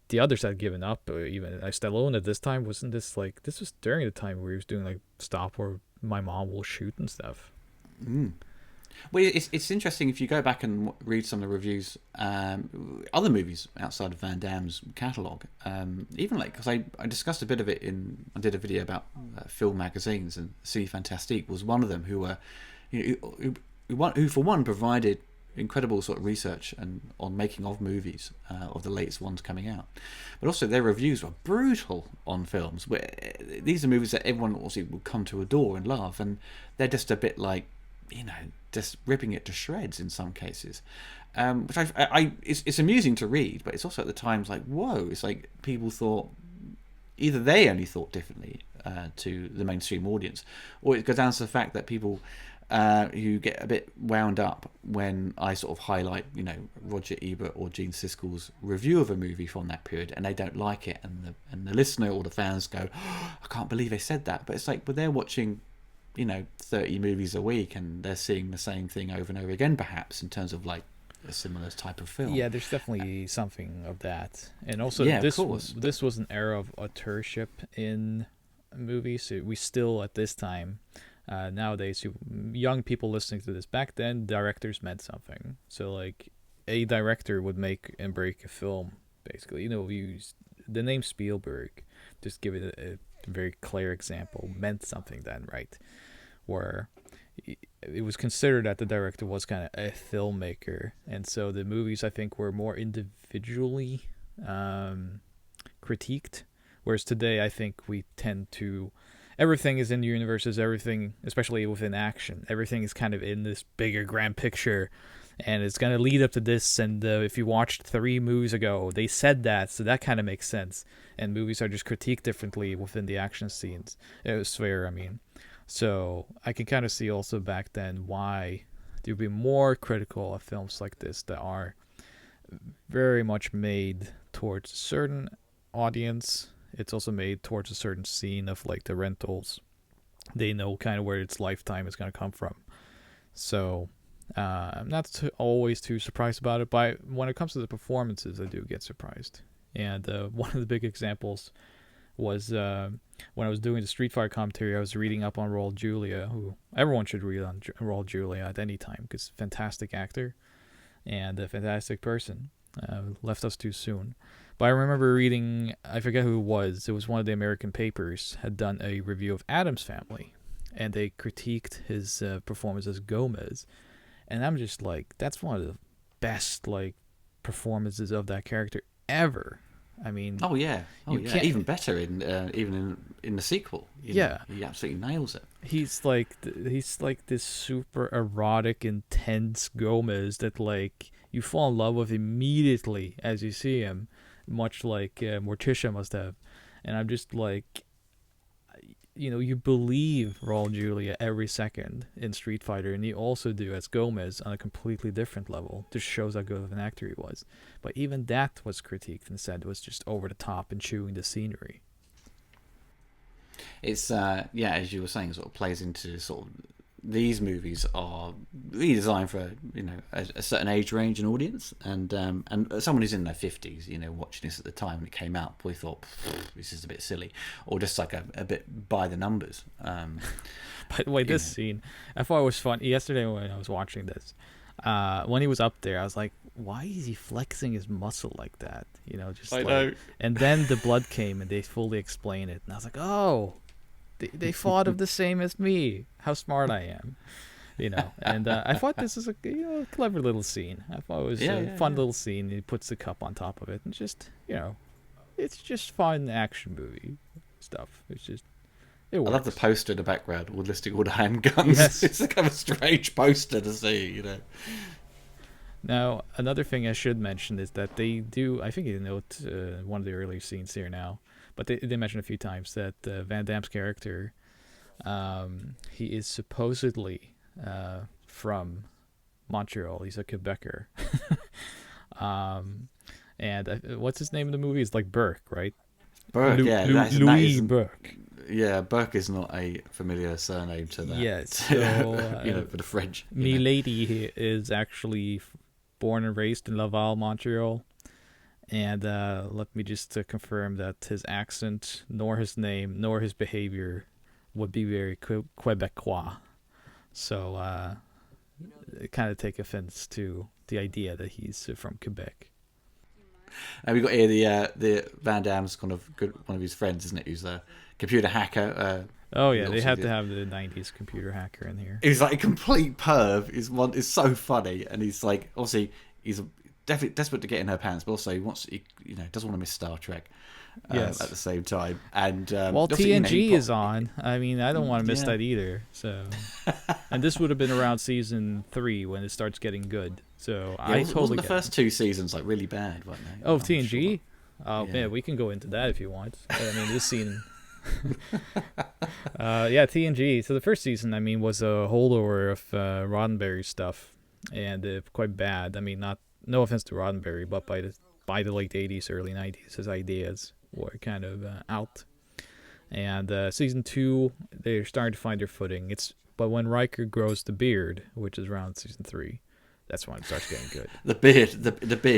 the others had given up. Even Stallone at this time wasn't this like this was during the time where he was doing like Stop or My Mom Will Shoot and stuff. Mm. Well, it's interesting if you go back and read some of the reviews, other movies outside of Van Damme's catalogue, even like, because I discussed a bit of it I did a video about film magazines, and Cine Fantastique was one of them who were, who for one provided incredible sort of research and on making of movies, of the latest ones coming out, but also their reviews were brutal on films. Where these are movies that everyone also will come to adore and love, and they're just a bit like, just ripping it to shreds in some cases, which it's amusing to read, but it's also at the times like, whoa, it's like people thought either they only thought differently to the mainstream audience, or it goes down to the fact that people who get a bit wound up when I sort of highlight, Roger Ebert or Gene Siskel's review of a movie from that period, and they don't like it, and the listener or the fans go, oh, I can't believe they said that. But it's like, but they're watching 30 movies a week, and they're seeing the same thing over and over again, perhaps, in terms of like a similar type of film. Yeah, there's definitely something of that. And also, this was an era of authorship in movies. So we still, at this time, nowadays, young people listening to this, back then, directors meant something. So like, a director would make and break a film basically. We use the name Spielberg, just give it a very clear example, meant something then, right? Where it was considered that the director was kind of a filmmaker, and so the movies, I think, were more individually critiqued, whereas today I think we tend to, everything is in the universes, everything, especially within action, everything is kind of in this bigger grand picture, and it's going to lead up to this, and if you watched 3 movies ago, they said that, so that kind of makes sense, and movies are just critiqued differently within the action scenes. It was fair, I mean. So I can kind of see also back then why they'd be more critical of films like this that are very much made towards a certain audience. It's also made towards a certain scene of like the rentals. They know kind of where its lifetime is going to come from. So I'm not always too surprised about it, but when it comes to the performances, I do get surprised. And one of the big examples was when I was doing the Street Fighter commentary, I was reading up on Raul Julia, who everyone should read on Raul Julia at any time, because fantastic actor and a fantastic person. Left us too soon. But I remember reading, I forget who it was one of the American papers, had done a review of Addams Family, and they critiqued his performance as Gomez. And I'm just like, that's one of the best like performances of that character ever. I mean, even better even in the sequel. He absolutely nails it. He's like this super erotic, intense Gomez that like you fall in love with immediately as you see him, much like Morticia must have. And I'm just like, you believe Raul Julia every second in Street Fighter, and you also do as Gomez on a completely different level. Just shows how good of an actor he was. But even that was critiqued and said it was just over the top and chewing the scenery. It's as you were saying, sort of plays into sort of these movies are really designed for a certain age range and audience, and someone who's in their 50s, watching this at the time when it came out, probably thought this is a bit silly, or just like a bit by the numbers. By the way, this scene I thought was fun. Yesterday when I was watching this, when he was up there, I was like, why is he flexing his muscle like that? I know. And then the blood came and they fully explain it, and I was like, oh, they thought of the same as me. How smart I am, And I thought this is a clever little scene. I thought it was a fun little scene. He puts the cup on top of it, and just it's just fun action movie stuff. It's just it works. I love the poster in the background, all listing all the handguns. Yes. It's a kind of strange poster to see, Now, another thing I should mention is that they do, I think you note one of the earlier scenes here now, but they mention a few times that Van Damme's character, he is supposedly from Montreal. He's a Quebecer. And what's his name in the movie? It's like Burke, right? Burke, Louis Burke. Yeah, Burke is not a familiar surname to that. Yes, so, for the French. Milady is actually born and raised in Laval, Montreal. And let me just confirm that his accent, nor his name, nor his behavior would be very Quebecois. So kind of take offense to the idea that he's from Quebec. And we got here the Van Damme's kind of one of his friends, isn't it? Who's a computer hacker. They had to have the 90s computer hacker in here. He's like a complete perv. Is so funny, and he's like, obviously he's definitely desperate to get in her pants, but also he doesn't want to miss Star Trek. At the same time, and TNG is on. I mean, I don't want to miss that either. So, and this would have been around season 3 when it starts getting good. So wasn't the first 2 seasons like really bad, weren't they? Oh, TNG. Sure. Oh man, we can go into that if you want. I mean, this scene. TNG. So the first season, I mean, was a holdover of Roddenberry stuff, and quite bad. I mean, no offense to Roddenberry, but by the late 80s, early 90s, his ideas were kind of out. And season 2, they're starting to find their footing. But when Riker grows the beard, which is around season 3, that's when it starts getting good. The beard.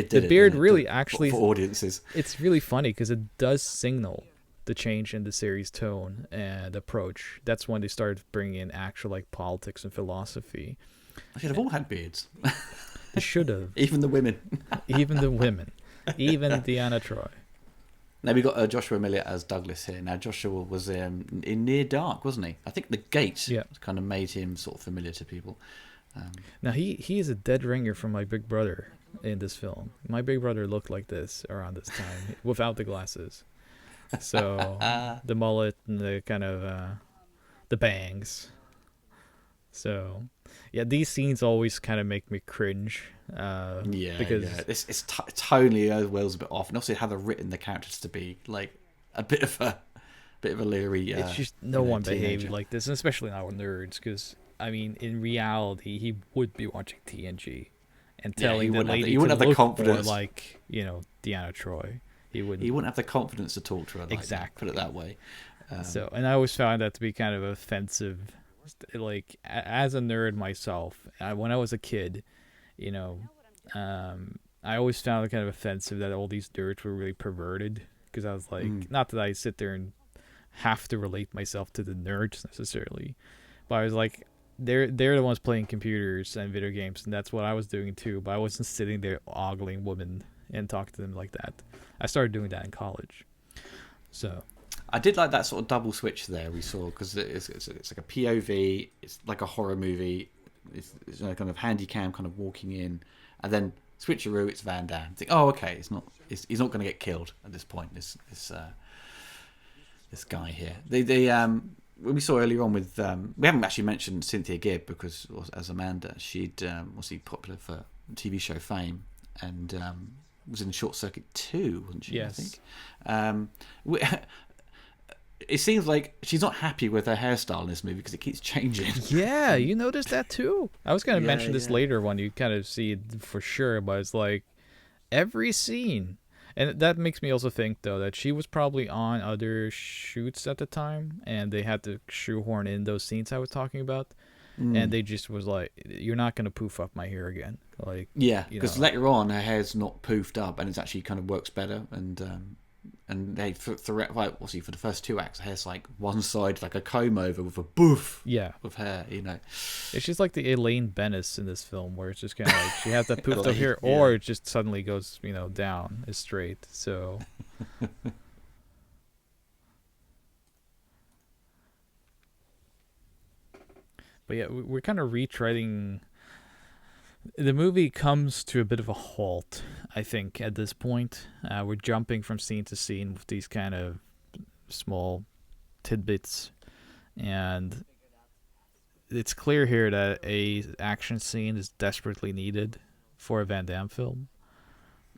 The beard really actually for audiences. It's really funny because it does signal the change in the series tone and approach. That's when they started bringing in actual like politics and philosophy. They should have all had beards. They should have. Even the women. Even the women. Even Deanna Troy. Now we got Joshua Emilia as Douglas here. Now Joshua was in Near Dark, wasn't he? I think the gate kind of made him sort of familiar to people. Now he is a dead ringer from my big brother in this film. My big brother looked like this around this time without the glasses. So the mullet and the kind of the bangs. So yeah, these scenes always kind of make me cringe. Because it's tonally as well as a bit off, and also how they've written the characters to be like a bit of a leery. It's just no one behaved like this, and especially not nerds. Because I mean, in reality, he would be watching TNG and telling the lady he wouldn't have the confidence, more like Deanna Troy. He wouldn't have the confidence to talk to her. Like exactly. That, put it that way. So, and I always found that to be kind of offensive. Like as a nerd myself, when I was a kid, I always found it kind of offensive that all these nerds were really perverted. Because I was like, not that I sit there and have to relate myself to the nerds necessarily, but I was like, they're the ones playing computers and video games, and that's what I was doing too. But I wasn't sitting there ogling women and talking to them like that. I started doing that in college. So I did like that sort of double switch there we saw, because it's like a POV, it's like a horror movie, it's kind of handy cam kind of walking in, and then switcheroo, it's Van Damme. Think, oh, okay, he's not going to get killed at this point. This guy here. When we saw earlier on with we haven't actually mentioned Cynthia Gibb, because as Amanda, she'd was popular for TV show Fame, and was in Short Circuit 2, wasn't she? Yes. I think. It seems like she's not happy with her hairstyle in this movie because it keeps changing. Yeah, you noticed that too. I was going to mention this later when you kind of see it for sure, but it's like every scene. And that makes me also think, though, that she was probably on other shoots at the time, and they had to shoehorn in those scenes I was talking about. And they just was like, you're not going to poof up my hair again. Like, because later on her hair's not poofed up, and it actually kind of works better. And they for the first 2 acts, the hair's like one side like a comb over with a boof of hair, It's just like the Elaine Bennis in this film, where it's just kind of like she has that poofed up hair, or it just suddenly goes down is straight. So but yeah, we're kind of retreading. The movie comes to a bit of a halt, I think, at this point. We're jumping from scene to scene with these kind of small tidbits. And it's clear here that a action scene is desperately needed for a Van Damme film.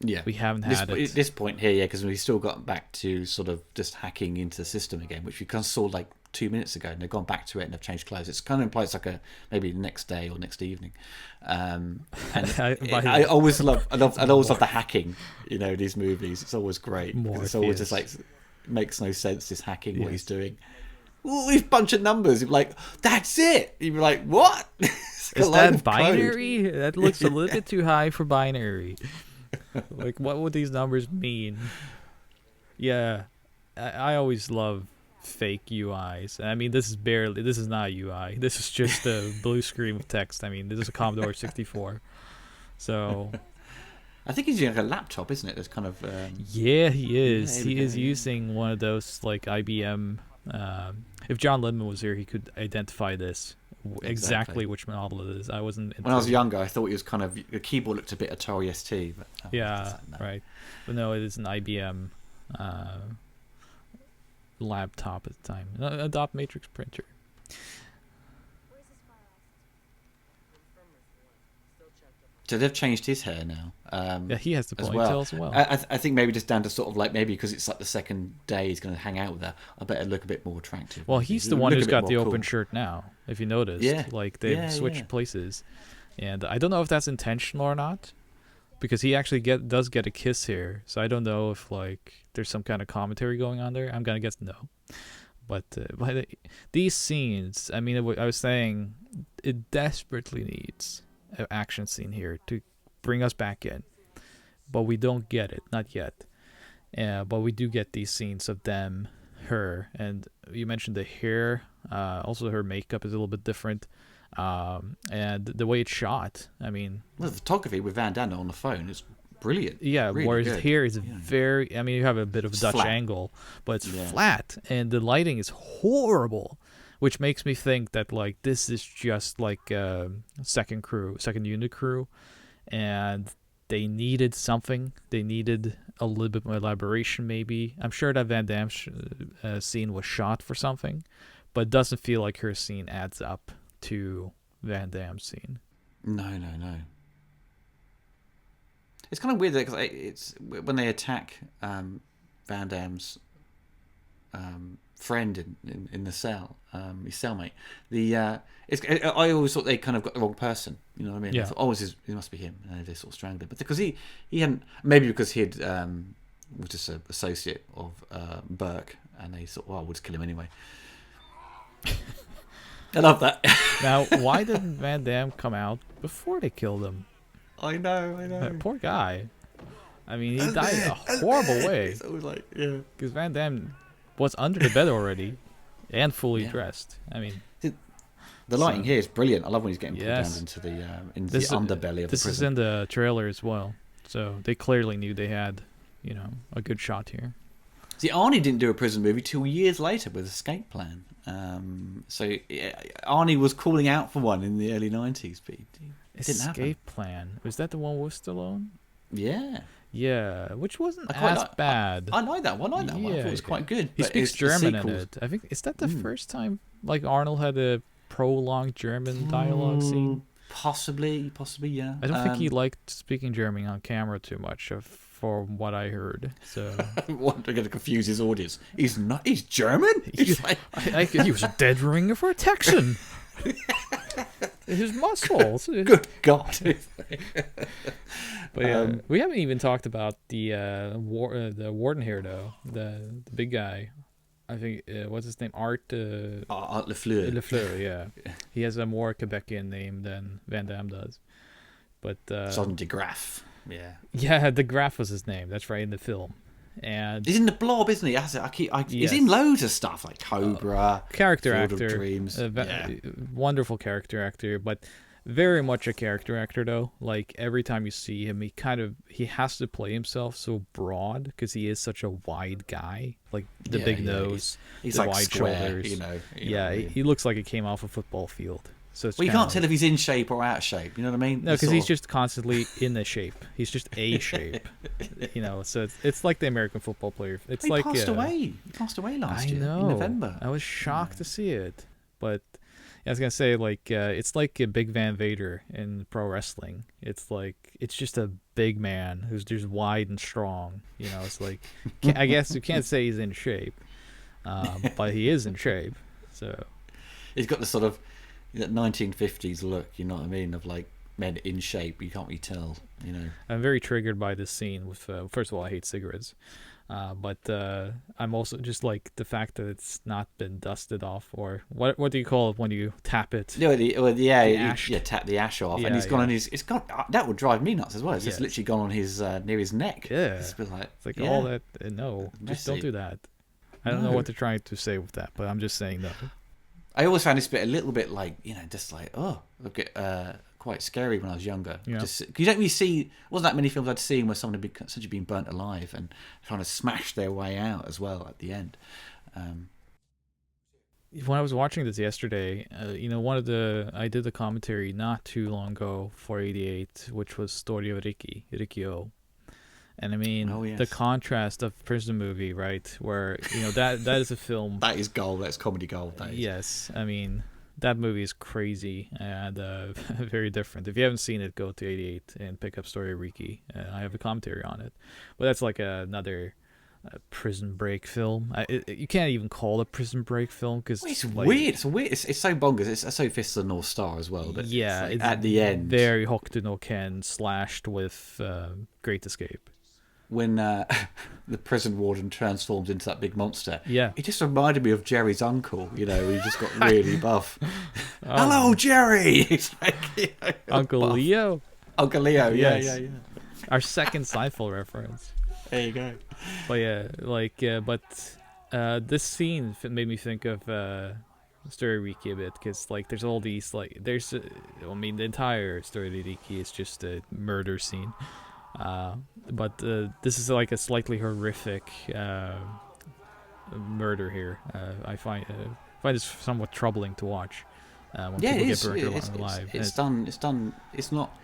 Yeah. We haven't had it. At this point here, because we still got back to sort of just hacking into the system again, which we kind of saw like 2 minutes ago, and they've gone back to it and they've changed clothes. It's kind of implies like maybe the next day or next evening. And I always love the hacking, these movies. It's always great. It's always just like makes no sense, this hacking, what he's doing. All these bunch of numbers, you're like, that's it. You're like, what? Is that binary? Code. That looks a little bit too high for binary. Like, what would these numbers mean? Yeah, I always love fake UIs. I mean, this is not a UI. This is just a blue screen with text. I mean, this is a Commodore 64. So I think he's using like a laptop, isn't it? There's kind of yeah, he is. He is using one of those like IBM. If John Lindman was here, he could identify this exactly which model it is. I wasn't. When I was younger, I thought it was kind of the keyboard looked a bit Atari ST, but right. But no, it is an IBM laptop at the time, a dot matrix printer. So they've changed his hair now. Yeah, he has the ponytail as well. I think maybe just down to sort of like maybe because it's like the second day he's going to hang out with her, I better look a bit more attractive. Well, he's the one who's got the open shirt now, if you noticed. Yeah. Like they've switched places. And I don't know if that's intentional or not, because he actually does get a kiss here. So I don't know if like there's some kind of commentary going on there. I'm going to guess no. But these scenes, I mean, I was saying it desperately needs an action scene here to bring us back in, but we don't get it, not yet. But we do get these scenes of them, her, and you mentioned the hair. Also, her makeup is a little bit different, and the way it's shot. I mean, the photography with Van Damme on the phone is brilliant. Yeah, really whereas good. here it's very. I mean, you have a bit of a Dutch flat. angle, but it's flat, and the lighting is horrible, which makes me think that like this is just like second unit crew, and they needed something. They needed a little bit more elaboration, maybe. I'm sure that Van Damme scene was shot for something, but it doesn't feel like her scene adds up to Van Damme's scene. No. It's kind of weird because it's when they attack Van Damme's friend in the cell, his cellmate. I always thought they kind of got the wrong person. You know what I mean? Yeah. I thought, it must be him. And they sort of strangled him, but because he hadn't, maybe because he'd was just an associate of Burke, and they thought, well, we'll just kill him anyway. I love that. Now, why didn't Van Damme come out before they killed him? I know. That poor guy. I mean, he died a horrible way. It's always like, yeah. Because Van Damme was under the bed already and fully dressed. I mean, the lighting here is brilliant. I love when he's getting pulled down into the underbelly of the prison. This is in the trailer as well. So they clearly knew they had, a good shot here. See, Arnie didn't do a prison movie 2 years later with Escape Plan. So Arnie was calling out for one in the early 90s, but it didn't happen. Escape Plan. Was that the one with Stallone? Yeah. Yeah, which wasn't as bad. I like that one. I thought it was quite good. He speaks German in it. I think, is that the first time like Arnold had a prolonged German dialogue scene? Possibly, yeah. I don't think he liked speaking German on camera too much, for what I heard. So what, they're going to confuse his audience. He's not. He's German. He was a dead ringer for a Texan. His muscles. Good God. But yeah, we haven't even talked about the warden here though. The big guy. I think what's his name? Art Lafleur. Lafleur, yeah. He has a more Quebecian name than Van Damme does. But Son de Graaf. Yeah. Yeah, de Graaf was his name. That's right in the film. And he's in The Blob, isn't he? He's in loads of stuff like Cobra, character Field actor, of Dreams. Wonderful character actor, but very much a character actor though. Like every time you see him, he has to play himself so broad because he is such a wide guy. Like the big nose, he's the like wide square, shoulders. He he looks like he came off a football field. So it's you can't tell if he's in shape or out of shape. You know what I mean? No, because he's just constantly in the shape. He's just a shape. So it's like the American football player. It's he like passed away. He passed away last year in November. I was shocked to see it, but I was gonna say it's like a Big Van Vader in pro wrestling. It's just a big man who's just wide and strong. It's like I guess you can't say he's in shape, but he is in shape. So he's got the sort of that 1950s look, you know what I mean, of like men in shape. You can't really tell, I'm very triggered by this scene with first of all, I hate cigarettes, but I'm also just like the fact that it's not been dusted off, or what do you call it when you tap it? No, tap the ash off, and he's gone on his. It's gone. That would drive me nuts as well. It's just literally gone on his near his neck. Yeah, it's like all that. No, just don't do that. I don't know what they're trying to say with that, but I'm just saying no. I always found this bit a little bit like, just like, quite scary when I was younger. Yeah. Just, you don't really see, wasn't that many films I'd seen where someone had essentially been burnt alive and trying to smash their way out as well at the end. When I was watching this yesterday, I did the commentary not too long ago for 88, which was Story of Rikio. And I mean, the contrast of prison movie, right? Where, that is a film. That is gold. That's comedy gold. That is. Yes. I mean, that movie is crazy and very different. If you haven't seen it, go to 88 and pick up Story of Riki. I have a commentary on it. But that's like another prison break film. You can't even call it a prison break film because it's weird. It's weird. It's so bonkers. It's so Fist of the North Star as well. But it's at the end, very Hokuto no Ken slashed with Great Escape. When the prison warden transforms into that big monster, it just reminded me of Jerry's uncle. He just got really buff. Hello, Jerry. It's like, Uncle buff. Leo. Uncle Leo. Yes. Yeah. Our second Seinfeld reference. There you go. But this scene made me think of Story of Riki a bit because there's all these the entire Story of Riki is just a murder scene. But this is like a slightly horrific murder here. I find this somewhat troubling to watch when Yeah, people it get is. burnt alive. It's done. It's done. It's not.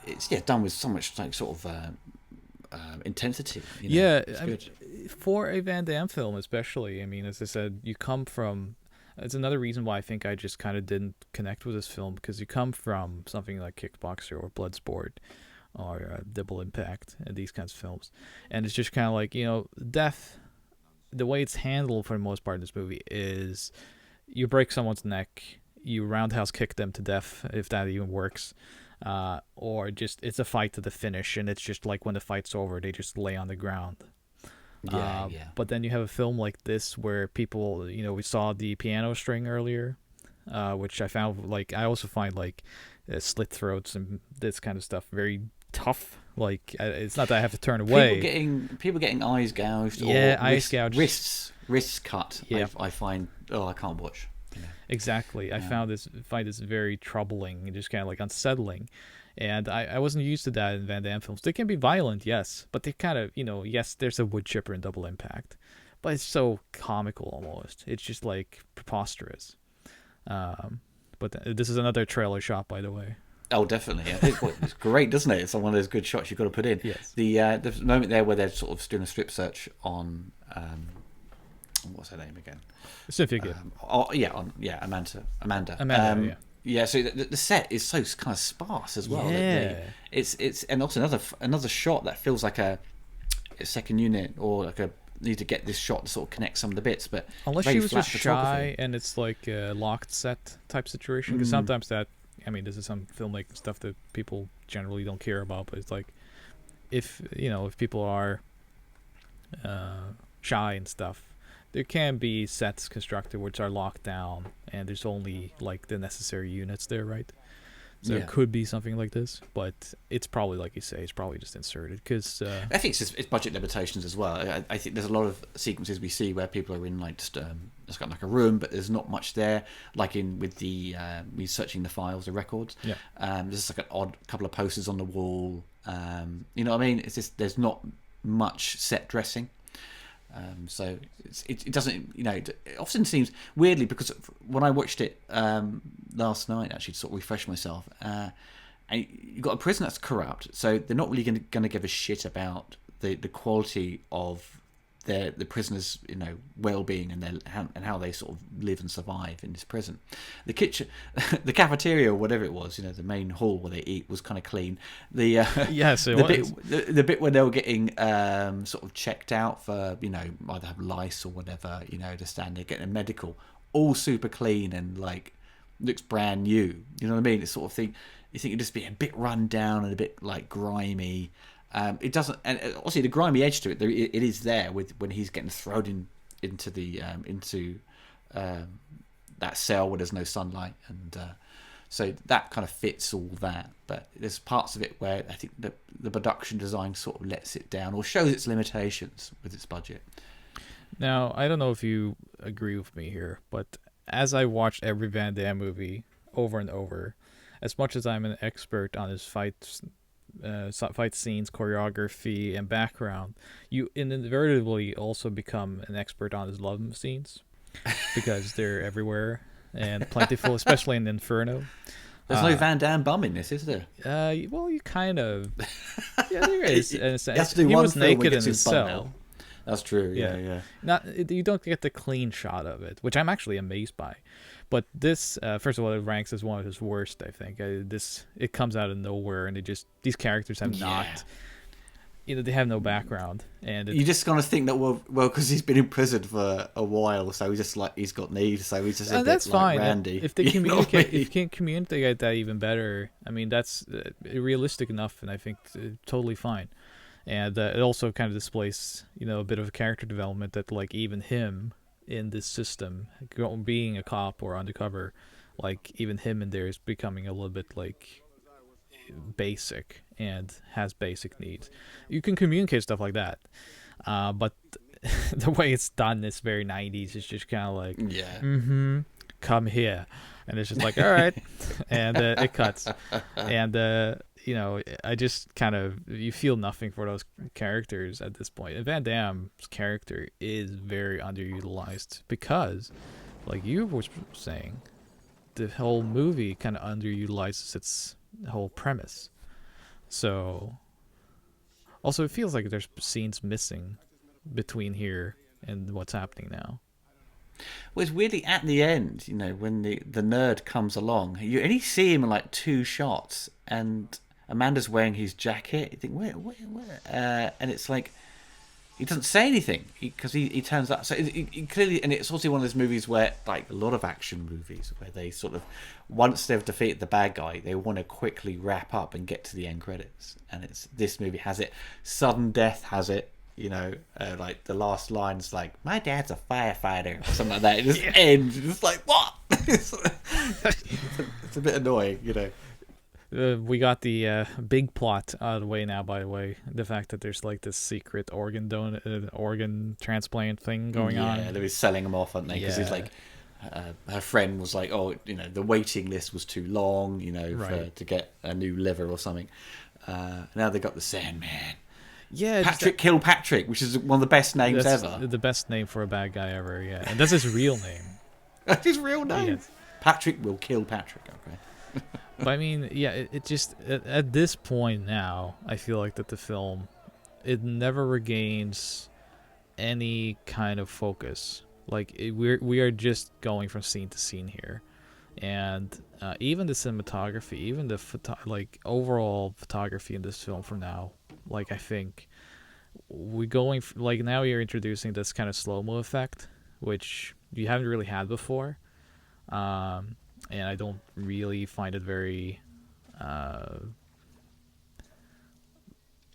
It's done with so much like sort of intensity. You know? Yeah, it's good. For a Van Damme film, especially. I mean, as I said, you come from. It's another reason why I think I just kind of didn't connect with this film, because you come from something like Kickboxer or Bloodsport or Double Impact and these kinds of films, and it's just kind of like, death. The way it's handled for the most part in this movie is you break someone's neck, you roundhouse kick them to death, if that even works, or just it's a fight to the finish, and it's just like when the fight's over, they just lay on the ground. Yeah. But then you have a film like this where people, we saw the piano string earlier, which I found, like, I also find, like, slit throats and this kind of stuff very tough. Like, it's not that I have to turn away. People getting eyes gouged. Yeah, or eyes gouged. Wrists cut. Yeah. I find. Oh, I can't watch. Exactly. Yeah. I find this very troubling and just kind of like unsettling. And I wasn't used to that in Van Damme films. They can be violent, yes, but they kind of, yes, there's a wood chipper in Double Impact, but it's so comical almost. It's just like preposterous. But this is another trailer shot, by the way. Oh, definitely. Yeah. It's great, doesn't it? It's one of those good shots you've got to put in. Yes. The moment there where they're sort of doing a strip search on what's her name again? Cynthia Gibb. Amanda. Amanda. Yeah, so the set is so kind of sparse as well. Yeah. It's and also another shot that feels like a second unit, or like a need to get this shot to sort of connect some of the bits. But unless very she was flat just photography. shy and it's like a locked set type situation, because sometimes that, I mean, this is some filmmaking stuff that people generally don't care about, but it's like if people are shy and stuff, there can be sets constructed which are locked down and there's only like the necessary units there, right? So it could be something like this, but it's probably, like you say, it's probably just inserted because I think it's budget limitations as well. I think there's a lot of sequences we see where people are in like just got like a room, but there's not much there. Like with the researching the files, the records. Yeah. There's like an odd couple of posters on the wall. You know what I mean? It's just there's not much set dressing. So it doesn't, it often seems weirdly, because when I watched it last night, actually to sort of refresh myself, and you've got a prison that's corrupt, so they're not really going to give a shit about the quality of the prisoners' well-being and how they sort of live and survive in this prison. The kitchen, the cafeteria or whatever it was, the main hall where they eat was kind of clean. Yes, it was. The bit where they were getting sort of checked out for either have lice or whatever, to stand there getting a medical, all super clean and like looks brand new. You know what I mean? It's sort of thing. You think it'd just be a bit run down and a bit like grimy. It doesn't, and obviously the grimy edge to it. It is there with when he's getting thrown into that cell where there's no sunlight, and so that kind of fits all that. But there's parts of it where I think the production design sort of lets it down or shows its limitations with its budget. Now, I don't know if you agree with me here, but as I watched every Van Damme movie over and over, as much as I'm an expert on his fight scenes, choreography, and background, you inadvertently also become an expert on his love scenes because they're everywhere and plentiful, especially in Inferno. There's no Van Damme bum in this, is there? Well, you kind of. Yeah, there is. In a sense. He was naked in his cell. That's true. Yeah. You don't get the clean shot of it, which I'm actually amazed by. But this, first of all, it ranks as one of his worst, I think. It comes out of nowhere, and these characters have not, they have no background, and you just kind of think that well, because he's been in prison for a while, so he's got needs, so he's just a bit that's like fine. Randy. If they communicate, if you can communicate that even better, I mean that's realistic enough, and I think totally fine. And it also kind of displays, a bit of a character development that like even him in this system, being a cop or undercover, like even him in there is becoming a little bit like basic and has basic needs. You can communicate stuff like that, but the way it's done is very 90s. It's just kind of like come here, and it's just like all right, and it cuts, and you know, I just kind of, you feel nothing for those characters at this point. And Van Damme's character is very underutilized because, like you were saying, the whole movie kind of underutilizes its whole premise. So, also it feels like there's scenes missing between here and what's happening now. Well, it's weirdly at the end, you know, when the nerd comes along, you only see him in like 2 shots, and Amanda's wearing his jacket. You think, where? And it's like he doesn't say anything because he turns up. So it clearly, and it's also one of those movies where, like a lot of action movies, where they sort of, once they've defeated the bad guy, they want to quickly wrap up and get to the end credits. And this movie has it. Sudden Death has it. You know, like the last line's like, "My dad's a firefighter," or something like that. It just ends. It's like, what? It's a bit annoying, you know. We got the big plot out of the way now. By the way, the fact that there's like this secret organ transplant thing going on. Yeah, they were selling them off, aren't they? Because it's like her friend was like, "Oh, you know, the waiting list was too long, you know, to get a new liver or something." Now they got the Sandman. Yeah, Patrick Kilpatrick, which is one of the best names ever. The best name for a bad guy ever, yeah. And that's his real name. That's his real name? Yes. Patrick will kill Patrick, okay. But I mean, yeah, it just, at this point now, I feel like that the film, it never regains any kind of focus. Like, we are just going from scene to scene here. And even the cinematography, even the overall photography in this film from now, like I think we're going like now you're introducing this kind of slow-mo effect, which you haven't really had before, and I don't really find it very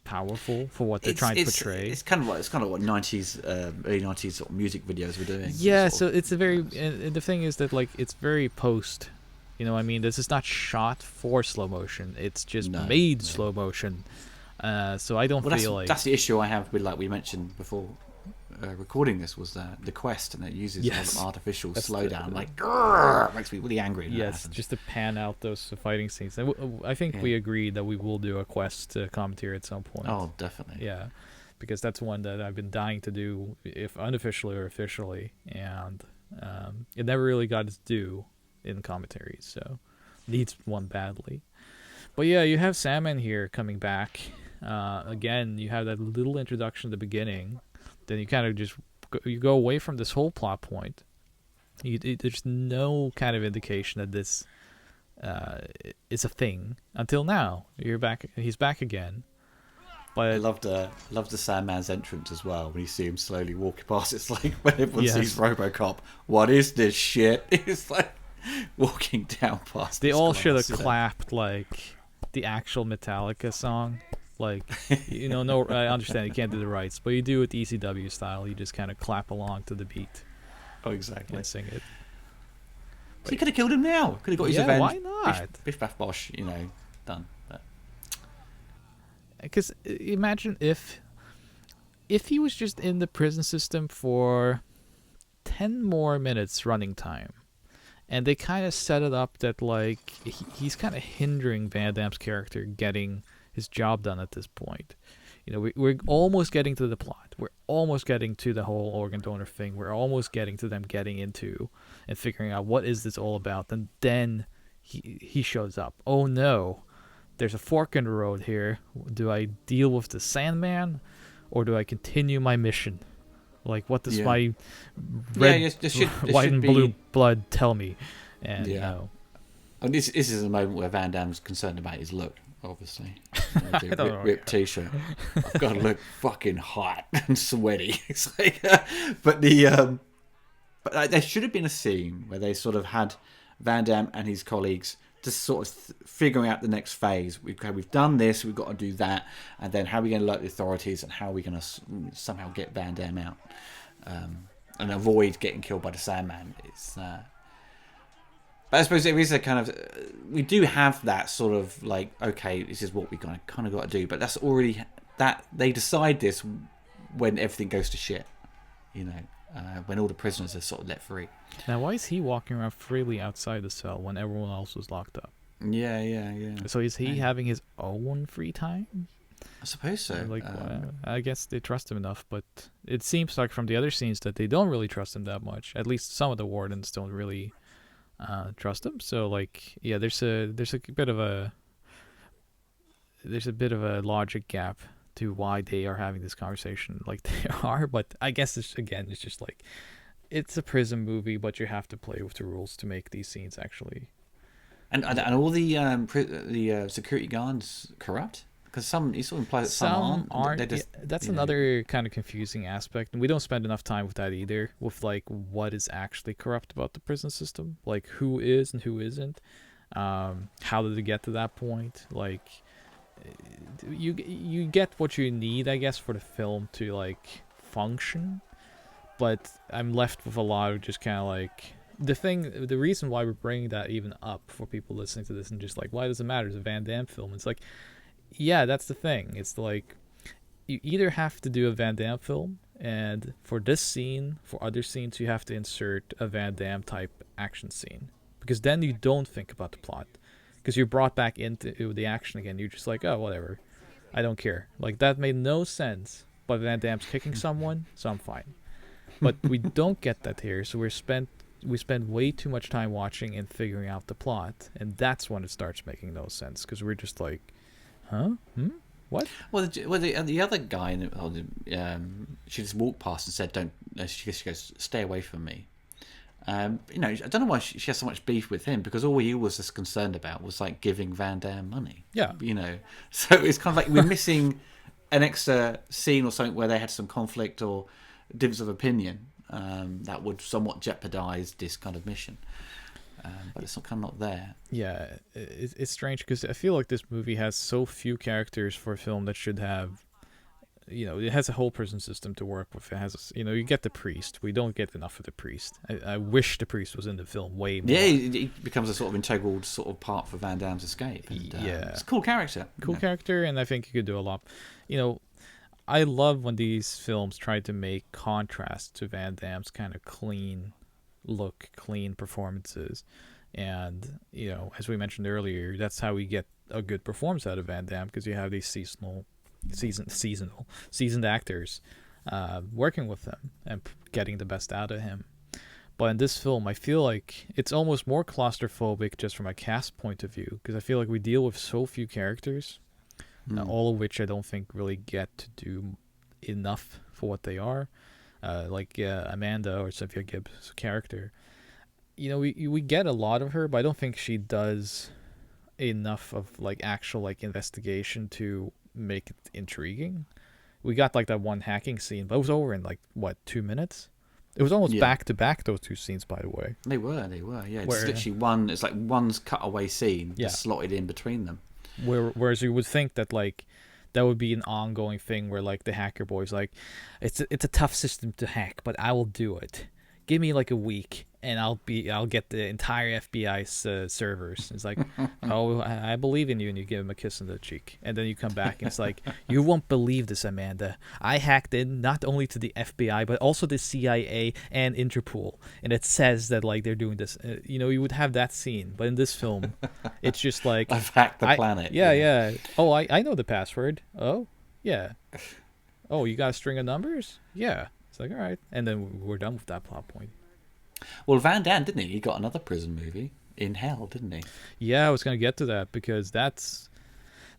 powerful for what they're trying to portray. It's kind of like what 90s, early 90s sort of music videos were doing. Yeah, so it's a very, and the thing is that like it's very post, you know what I mean? This is not shot for slow motion. It's just made slow motion. So I don't feel like that's the issue I have with, like we mentioned before recording this, was the Quest, and it uses a lot of artificial slowdown. Like, it makes me really angry. Yes, just to pan out those fighting scenes. And I think we agreed that we will do a Quest commentary at some point. Oh, definitely. Yeah, because that's one that I've been dying to do, if unofficially or officially, and it never really got its due in commentaries, so needs one badly. But yeah, you have Sandman here coming back. Again, you have that little introduction at the beginning. Then you kind of just go away from this whole plot point. There's no kind of indication that this is a thing until now. You're back. He's back again. But I loved the Sandman's entrance as well, when you see him slowly walking past. It's like when everyone sees RoboCop. What is this shit? It's like walking down past. They all should have clapped like the actual Metallica song. Like, you know, no, I understand you can't do the rights, but you do it ECW style. You just kind of clap along to the beat. Oh, exactly. And sing it. So he could have killed him now. Could have got his revenge. Why not? Biff Baff Bosh, you know, done. Because imagine if he was just in the prison system for 10 more minutes running time, and they kind of set it up that like he's kind of hindering Van Damme's character getting his job done at this point. You know, we're almost getting to the plot. We're almost getting to the whole organ donor thing. We're almost getting to them getting into and figuring out what is this all about. And then he shows up. Oh no, there's a fork in the road here. Do I deal with the Sandman, or do I continue my mission? Like, what does my red, white, and blue blood tell me? And you know, and this is a moment where Van Damme's concerned about his look. Obviously, ripped t-shirt. I've got to look fucking hot and sweaty. It's like, but there should have been a scene where they sort of had Van Damme and his colleagues just sort of figuring out the next phase. We've done this, we've got to do that, and then how are we going to alert the authorities, and how are we going to somehow get Van Damme out and avoid getting killed by the Sandman. But I suppose there is a kind of, we do have that sort of like, okay, this is what we kind of got to do, but that's already, that they decide this when everything goes to shit, you know, when all the prisoners are sort of let free. Now, why is he walking around freely outside the cell when everyone else was locked up? Yeah. So is he Right. having his own free time? I suppose so. Like, I guess they trust him enough, but it seems like from the other scenes that they don't really trust him that much. At least some of the wardens don't really trust him. So like, yeah, there's a bit of a logic gap to why they are having this conversation like they are. But I guess it's just like it's a prison movie, but you have to play with the rules to make these scenes actually. And all the security guards corrupt? Because some you sort of imply that some aren't. They just That's you know. another kind of confusing aspect, and we don't spend enough time with that either. With like what is actually corrupt about the prison system, like who is and who isn't. How did it get to that point? Like, you get what you need, I guess, for the film to like function. But I'm left with a lot of just kind of like the reason why we're bringing that even up for people listening to this and just like why does it matter? It's a Van Damme film. It's like, yeah, that's the thing. It's like you either have to do a Van Damme film, and for this scene, for other scenes, you have to insert a Van Damme type action scene, because then you don't think about the plot, because you're brought back into the action again. You're just like, oh, whatever, I don't care. Like that made no sense, but Van Damme's kicking someone, so I'm fine. But we don't get that here, so we spend way too much time watching and figuring out the plot, and that's when it starts making no sense, because we're just like, huh? What? Well, the other guy, she just walked past and said, "Don't." She goes, "Stay away from me." I don't know why she has so much beef with him, because all he was just concerned about was like giving Van Damme money. Yeah. So it's kind of like we're missing an extra scene or something where they had some conflict or difference of opinion that would somewhat jeopardize this kind of mission. But it's kind of not there. Yeah, it's strange because I feel like this movie has so few characters for a film that should have, it has a whole prison system to work with. It has, you get the priest. We don't get enough of the priest. I wish the priest was in the film way more. Yeah, he becomes a sort of integral sort of part for Van Damme's escape. And, yeah. It's a cool character. Cool character, and I think he could do a lot. I love when these films try to make contrast to Van Damme's kind of clean look, clean performances. And, as we mentioned earlier, that's how we get a good performance out of Van Damme, because you have these seasoned actors working with him and getting the best out of him. But in this film, I feel like it's almost more claustrophobic just from a cast point of view, because I feel like we deal with so few characters, all of which I don't think really get to do enough for what they are. Like Amanda, or Cynthia Gibb's character, we get a lot of her, but I don't think she does enough of like actual like investigation to make it intriguing. We got like that one hacking scene, but it was over in like 2 minutes. It was almost back to back, those two scenes, by the way. They were. Yeah, it's literally one. It's like one's cutaway scene, just slotted in between them. Whereas you would think that like that would be an ongoing thing where like the hacker boy's like, it's a tough system to hack, but I will do it. Give me like a week and I'll get the entire FBI's servers. It's like, oh, I believe in you, and you give him a kiss on the cheek, and then you come back and it's like, you won't believe this, Amanda. I hacked in not only to the FBI but also the CIA and Interpol, and it says that like they're doing this. You would have that scene, but in this film, it's just like, I've hacked the planet. Yeah. Oh, I know the password. Oh, yeah. Oh, you got a string of numbers? Yeah. It's like, all right, and then we're done with that plot point. Well, Van Damme, didn't he? He got another prison movie, In Hell, didn't he? Yeah, I was going to get to that, because that's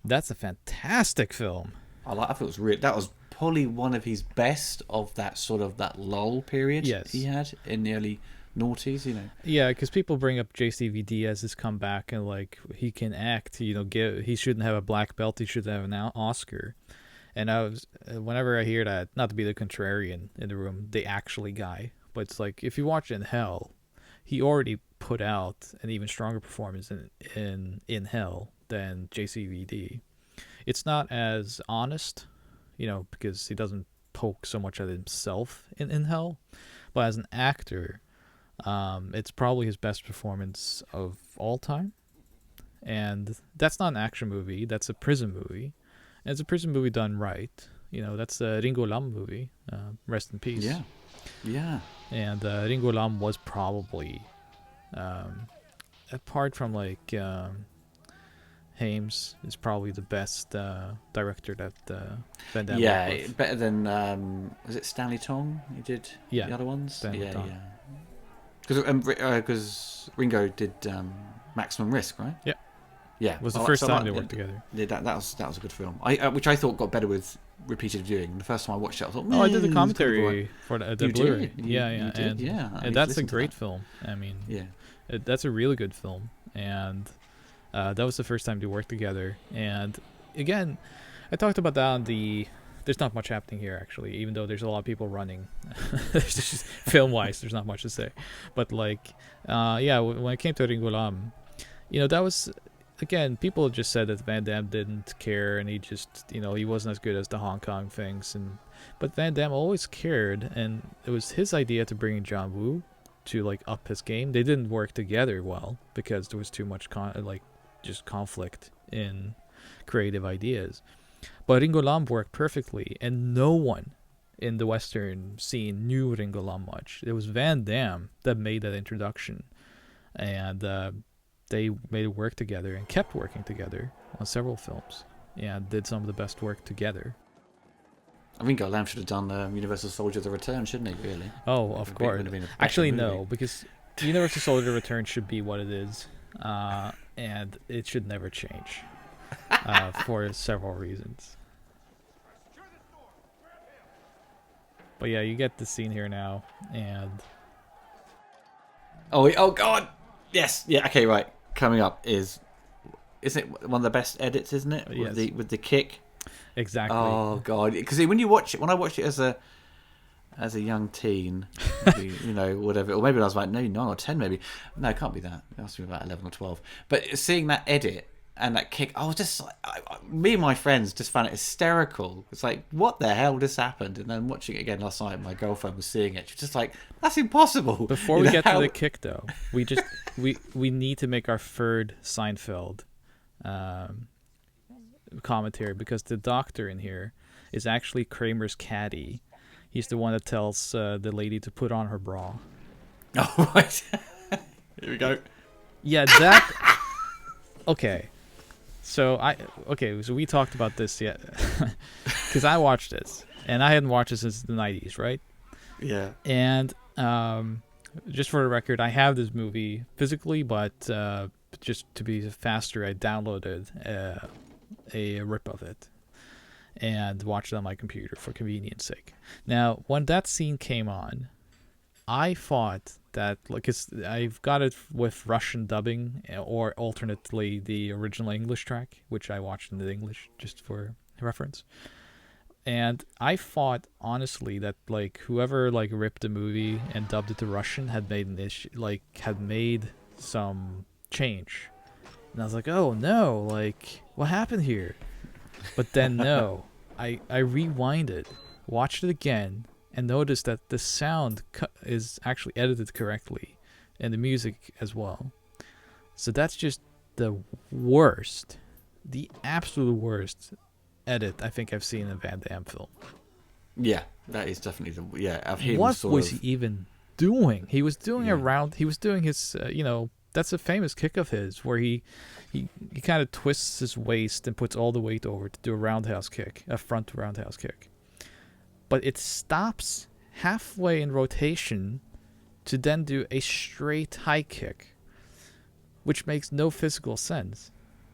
a fantastic film. I thought it was that was probably one of his best of that sort of that lull period he had in the early noughties, Yeah, because people bring up JCVD as his comeback, and like he can act. He shouldn't have a black belt. He should have an Oscar. And whenever I hear that, not to be the contrarian in the room, the actually guy, but it's like, if you watch In Hell, he already put out an even stronger performance in Hell than JCVD. It's not as honest, because he doesn't poke so much at himself in Hell, but as an actor, it's probably his best performance of all time. And that's not an action movie, that's a prison movie. And it's a prison movie done right. That's a Ringo Lam movie. Rest in peace. Yeah. And Ringo Lam was probably, apart from like Hames is probably the best director that Van Damme Yeah, worked with. better than was it Stanley Tong who did Yeah, the other ones? Stanley Tong. Because Ringo did Maximum Risk, right? Yeah. Yeah, It was the first time they worked together. Yeah, that was a good film. Which I thought got better with repeated viewing. The first time I watched it, I thought, I did the it's commentary for the You Blu-ray. did. Yeah, You did, yeah. I need and to that's a listen to great that. film. I mean, Yeah. that's a really good film, and that was the first time they worked together. And again, I talked about that on the. There's not much happening here actually, even though there's a lot of people running. There's just film-wise, there's not much to say. But like, yeah, when it came to Ringo Lam, that was. Again, people just said that Van Damme didn't care, and he just, he wasn't as good as the Hong Kong things. But Van Damme always cared, and it was his idea to bring in John Woo to like up his game. They didn't work together well because there was too much just conflict in creative ideas. But Ringo Lam worked perfectly, and no one in the Western scene knew Ringo Lam much. It was Van Damme that made that introduction, and they made it work together and kept working together on several films and did some of the best work together. I think Lam should have done Universal Soldier: The Return, shouldn't he? Really? Oh, of course. Actually, no, because Universal Soldier: Return should be what it is, and it should never change for several reasons. But yeah, you get the scene here now, and oh God, yes, yeah, okay, right. Coming up isn't it one of the best edits, isn't it? Yes. With the kick. Exactly. Oh God, because when I watched it as a young teen, maybe, whatever, or maybe I was like 9 or 10, maybe. No, it can't be that. It must be about 11 or 12. But seeing that edit and that kick, I was just me and my friends just found it hysterical. It's like, what the hell just happened? And then watching it again last night, my girlfriend was seeing it. She was just like, that's impossible. Before we get to the kick, though, we need to make our third Seinfeld commentary, because the doctor in here is actually Kramer's caddy. He's the one that tells the lady to put on her bra. Oh, right. Here we go. Yeah, that. Okay. So we talked about this yet, because I watched this, and I hadn't watched it since the 90s, right? Yeah. And just for the record, I have this movie physically, but just to be faster, I downloaded a rip of it and watched it on my computer for convenience sake. Now, when that scene came on, I thought that, I've got it with Russian dubbing, or alternately the original English track, which I watched in the English just for reference. And I thought, honestly, that whoever ripped the movie and dubbed it to Russian had made an issue, had made some change. And I was like, oh no, what happened here? But then no, I rewinded, watched it again, and noticed that the sound is actually edited correctly, and the music as well. So that's just the absolute worst edit I think I've seen in a Van Damme film. Yeah, that is definitely of him. What was he even doing? He was doing He was doing his, that's a famous kick of his where he kind of twists his waist and puts all the weight over to do a roundhouse kick, a front roundhouse kick. But it stops halfway in rotation to then do a straight high kick, which makes no physical sense.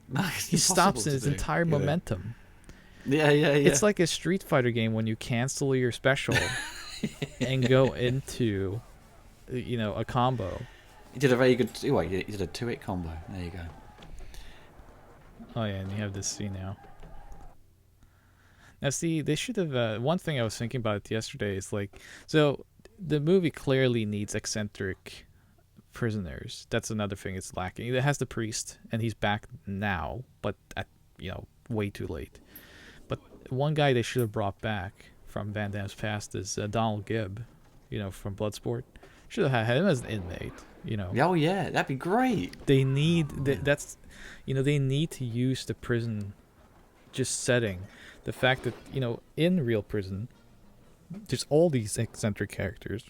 No, he stops in his entire momentum. Yeah. It's like a Street Fighter game when you cancel your special and go into, a combo. He did a very good. He did a 2-hit combo. There you go. Oh yeah, and you have this scene now. Now see, they should have. One thing I was thinking about yesterday is so the movie clearly needs eccentric prisoners. That's another thing it's lacking. It has the priest, and he's back now, but at way too late. But one guy they should have brought back from Van Damme's past is Donald Gibb, from Bloodsport. Should have had him as an inmate. Oh yeah, that'd be great. They need they need to use the prison just setting. The fact that in real prison there's all these eccentric characters,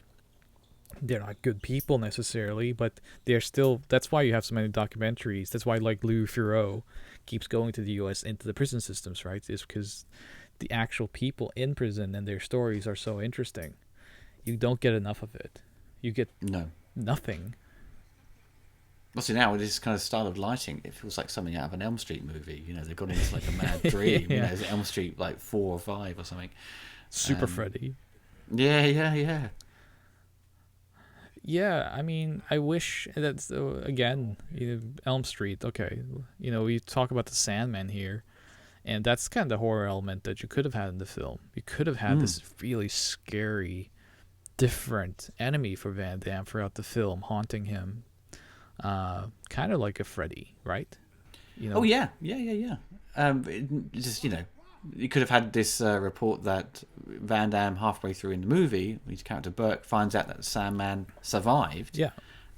they're not good people necessarily, but they're still. That's why you have so many documentaries. That's why like Louis Theroux keeps going to the U.S. into the prison systems, right? Is because the actual people in prison and their stories are so interesting. You don't get enough of it. You get nothing. Also now with this kind of style of lighting, it feels like something out of an Elm Street movie. You know, they've gone into like a mad dream. You know, is it Elm Street like 4 or 5 or something? Super Freddy. Yeah. Yeah, I mean, I wish that's again, Elm Street. Okay, we talk about the Sandman here, and that's kind of the horror element that you could have had in the film. You could have had this really scary, different enemy for Van Damme throughout the film, haunting him, kind of like a Freddy, right? Oh yeah. Just you could have had this report that Van Damme, halfway through in the movie, his character Burke finds out that Sandman survived. Yeah.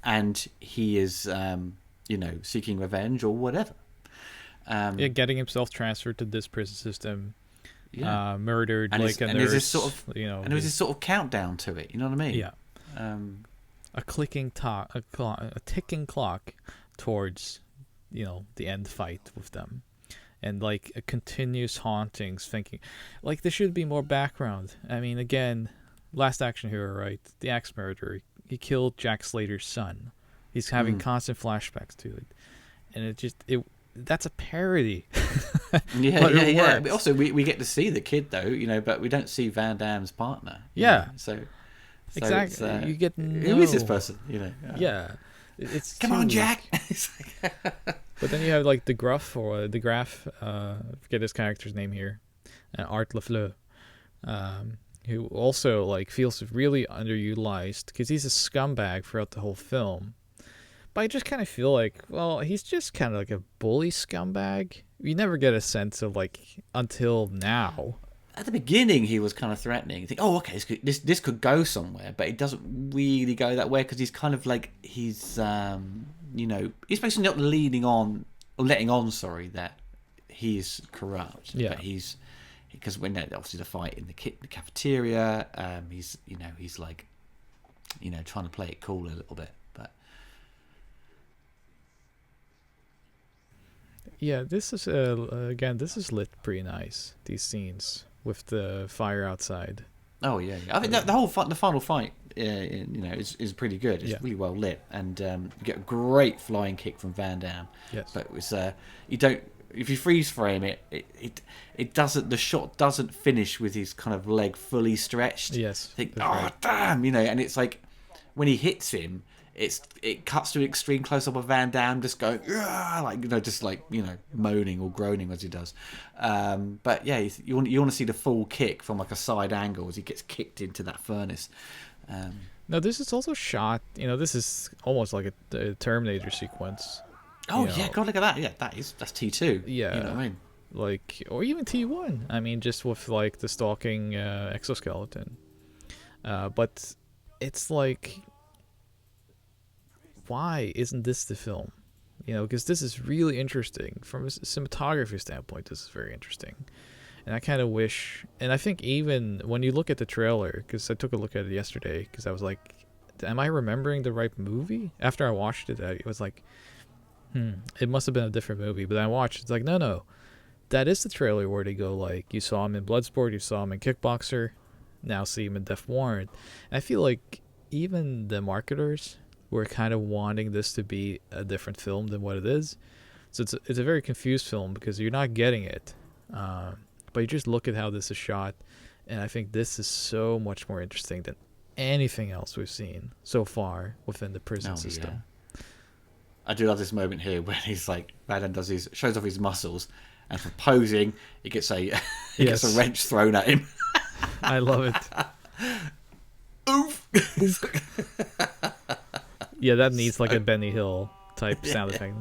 And he is, seeking revenge or whatever. Getting himself transferred to this prison system. Yeah. Murdered and like a and nurse. There's this and there's this sort of countdown to it. You know what I mean? Yeah. A clicking a ticking clock towards, the end fight with them. And like a continuous hauntings, thinking like there should be more background. I mean, again, Last Action Hero, right? The axe murderer. He killed Jack Slater's son. He's having constant flashbacks to it, and that's a parody. Yeah. But also, we get to see the kid though, but we don't see Van Damme's partner. Yeah. So exactly. You get who is this person? Yeah. It's come on, Jack. But then you have like the Gruff or the Graf, I forget his character's name here, and Art Lafleur, who also like feels really underutilized because he's a scumbag throughout the whole film. But I just kind of feel like, well, he's just kind of like a bully scumbag. You never get a sense of like until now. At the beginning, he was kind of threatening. You think, oh, okay, this could go somewhere, but it doesn't really go that way because he's kind of like he's basically not letting on that he's corrupt. Yeah. But because when obviously the fight in the cafeteria, he's like, trying to play it cool a little bit, but. Yeah, this is this is lit pretty nice. These scenes with the fire outside. Oh yeah. I think the final fight, is pretty good. It's really well lit, and you get a great flying kick from Van Damme. Yes. But it's if you freeze frame it doesn't. The shot doesn't finish with his kind of leg fully stretched. Yes. You think, damn, and it's like when he hits him. It cuts to an extreme close up of Van Damme just going moaning or groaning as he does. But yeah, you want to see the full kick from like a side angle as he gets kicked into that furnace. Now this is also shot. This is almost like a Terminator sequence. Oh yeah, God, look at that. Yeah, that's T2. Yeah, you know what I mean. Like, or even T1. I mean, just with like the stalking exoskeleton. But it's like. Why isn't this the film? Because this is really interesting from a cinematography standpoint. This is very interesting, and I kind of wish. And I think even when you look at the trailer, because I took a look at it yesterday, because I was like, "Am I remembering the right movie?" After I watched it, I was like, it must have been a different movie." But I watched. It's like, no, that is the trailer where they go like, "You saw him in Bloodsport, you saw him in Kickboxer, now see him in Death Warrant." And I feel like even the marketers. We're kind of wanting this to be a different film than what it is. So it's a very confused film because you're not getting it. But you just look at how this is shot, and I think this is so much more interesting than anything else we've seen so far within the prison system. Yeah. I do love this moment here when he's like, Madden shows off his muscles, and for posing, he gets a wrench thrown at him. I love it. Oof. Yeah, that needs like a Benny Hill type sound effect.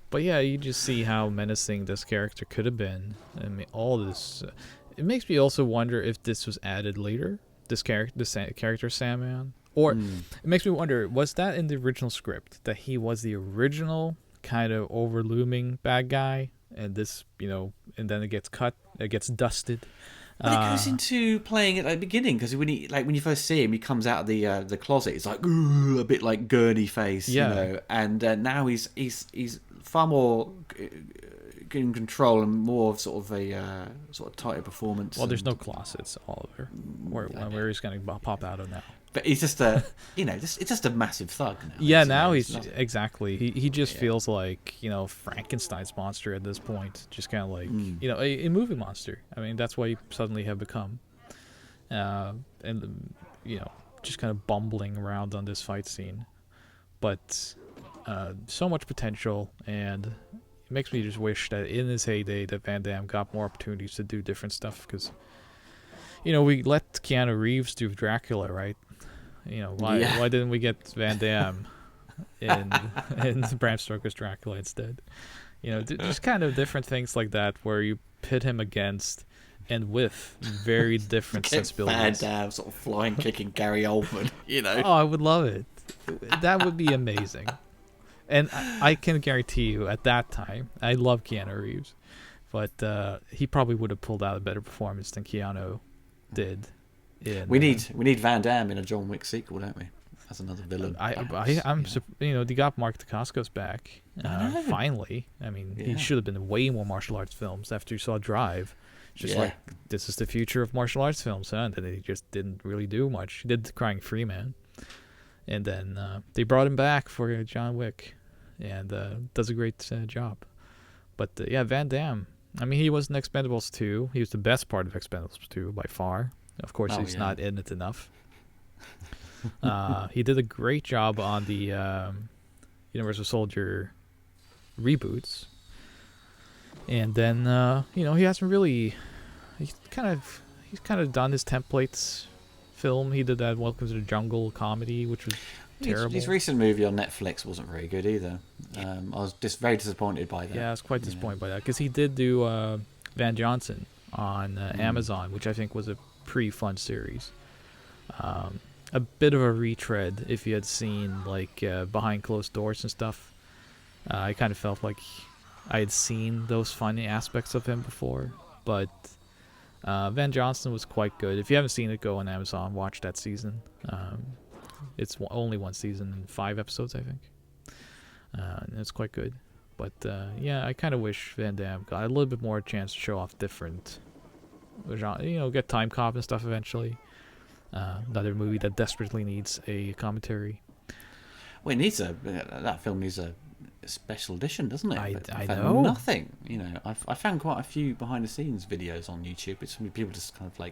But yeah, you just see how menacing this character could have been. I mean, all this. It makes me also wonder if this was added later. This character Sandman, or it makes me wonder: was that in the original script that he was the original kind of overlooming bad guy, and this, and then it gets cut, it gets dusted, Well, it goes into playing at the beginning because when you first see him, he comes out of the closet. It's like a bit like Gurney face, you know. And now he's far more in control and more of sort of a sort of tighter performance. Well, there's no closets, Oliver. Where he's going to pop out of now? But he's just a, it's just a massive thug now. Yeah, now he's exactly. He just feels like Frankenstein's monster at this point. Just kind of like a movie monster. I mean, that's what he suddenly have become. And just kind of bumbling around on this fight scene, but so much potential, and it makes me just wish that in his heyday that Van Damme got more opportunities to do different stuff because. We let Keanu Reeves do Dracula, right? Why didn't we get Van Damme in Bram Stoker's Dracula instead? Just kind of different things like that where you pit him against and with very different sensibilities. Van Damme sort of flying kicking Gary Oldman, Oh, I would love it. That would be amazing. And I can guarantee you at that time, I love Keanu Reeves, but he probably would have pulled out a better performance than Keanu did. We need Van Damme in a John Wick sequel, don't we? As another villain. They got Mark Dacascos back finally. I mean, he should have been in way more martial arts films after you saw Drive. Just like this is the future of martial arts films, huh? And then he just didn't really do much. He did Crying Freeman, and then they brought him back for John Wick, and does a great job. But Van Damme. I mean, he was in Expendables 2. He was the best part of Expendables 2 by far. Of course, he's not in it enough. He did a great job on the Universal Soldier reboots. And then, he hasn't really... He's kind of done his templates film. He did that Welcome to the Jungle comedy, which was terrible. His recent movie on Netflix wasn't very good either. I was just very disappointed by that. Yeah, I was quite disappointed by that because he did do Van Johnson on Amazon, which I think was a pretty fun series. A bit of a retread if you had seen Behind Closed Doors and stuff. I kind of felt like I had seen those funny aspects of him before, but Van Johnson was quite good. If you haven't seen it, go on Amazon, watch that season. It's only one season and 5 episodes, I think. And it's quite good. But, I kind of wish Van Damme got a little bit more chance to show off different genre. Get Time Cop and stuff eventually. Another movie that desperately needs a commentary. Well, that film needs a special edition, doesn't it? I know. Nothing. I found quite a few behind-the-scenes videos on YouTube. It's people just kind of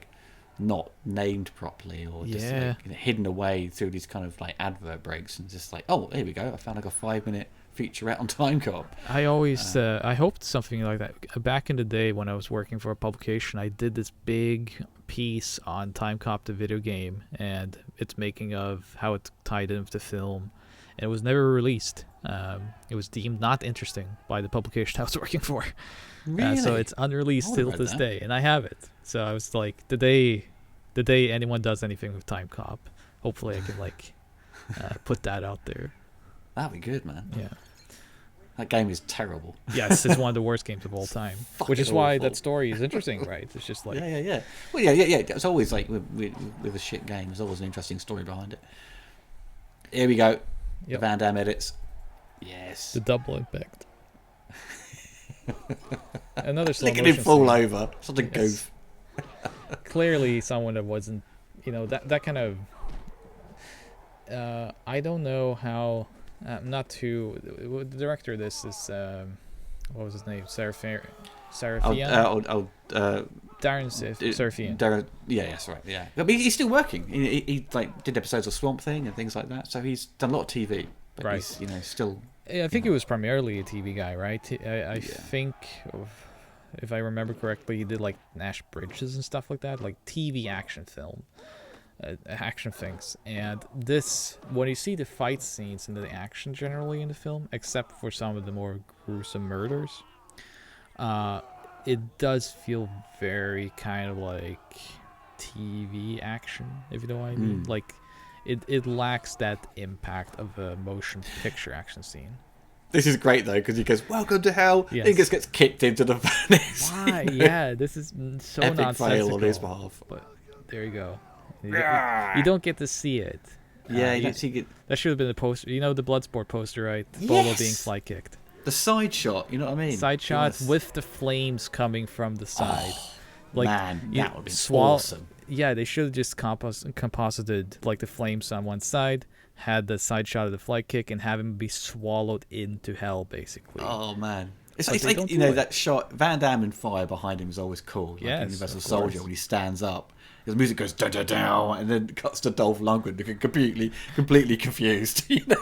not named properly or just hidden away through these kind of advert breaks and just oh, here we go, I found a 5-minute featurette on Time Cop. I always I hoped something like that. Back in the day when I was working for a publication, I did this big piece on Time Cop the video game and its making of, how it tied in with the film, and it was never released. It was deemed not interesting by the publication I was working for. Really? So it's unreleased till this day, and I have it. So I was like, the day anyone does anything with Time Cop, hopefully I can put that out there. That'd be good, man. Yeah. That game is terrible. Yes, it's one of the worst games of all time. Which is why that story is interesting, right? It's just like... Yeah. Well, yeah. It's always with a shit game, there's always an interesting story behind it. Here we go. Yep. Van Damme edits. Yes. The double impact. Another slow motion. Look at him fall over. Such a goof. Clearly someone that wasn't, that kind of... I don't know how... the director of this is what was his name? Serafian. Darren Serafian. Yeah, that's right. Yeah, but he's still working. He did episodes of Swamp Thing and things like that. So he's done a lot of TV. But right. He's still. Yeah, I think he was primarily a TV guy, right? I think, if I remember correctly, he did Nash Bridges and stuff like that, TV action film. Action things, and this, when you see the fight scenes and the action generally in the film, except for some of the more gruesome murders, it does feel very kind of like TV action, if you know what I mean. It lacks that impact of a motion picture action scene. This is great though because he goes, "Welcome to hell." Yes. He just gets kicked into the furnace. Why? Yeah, this is so Epic nonsensical. fail on his behalf. But there you go. You don't get to see it. Yeah, you see that should have been the poster. You know the Bloodsport poster, right? Bolo being fly kicked. the side shot. You know what I mean? Side shot with the flames coming from the side. Man, that would be awesome. Yeah, they should have just composited like the flames on one side, had the side shot of the fly kick, and have him be swallowed into hell, basically. Oh man, it's like you know that shot. Van Damme in fire behind him is always cool. Like Universal Soldier when he stands up, his music goes da da da, and then cuts to Dolph Lundgren looking completely confused. You know.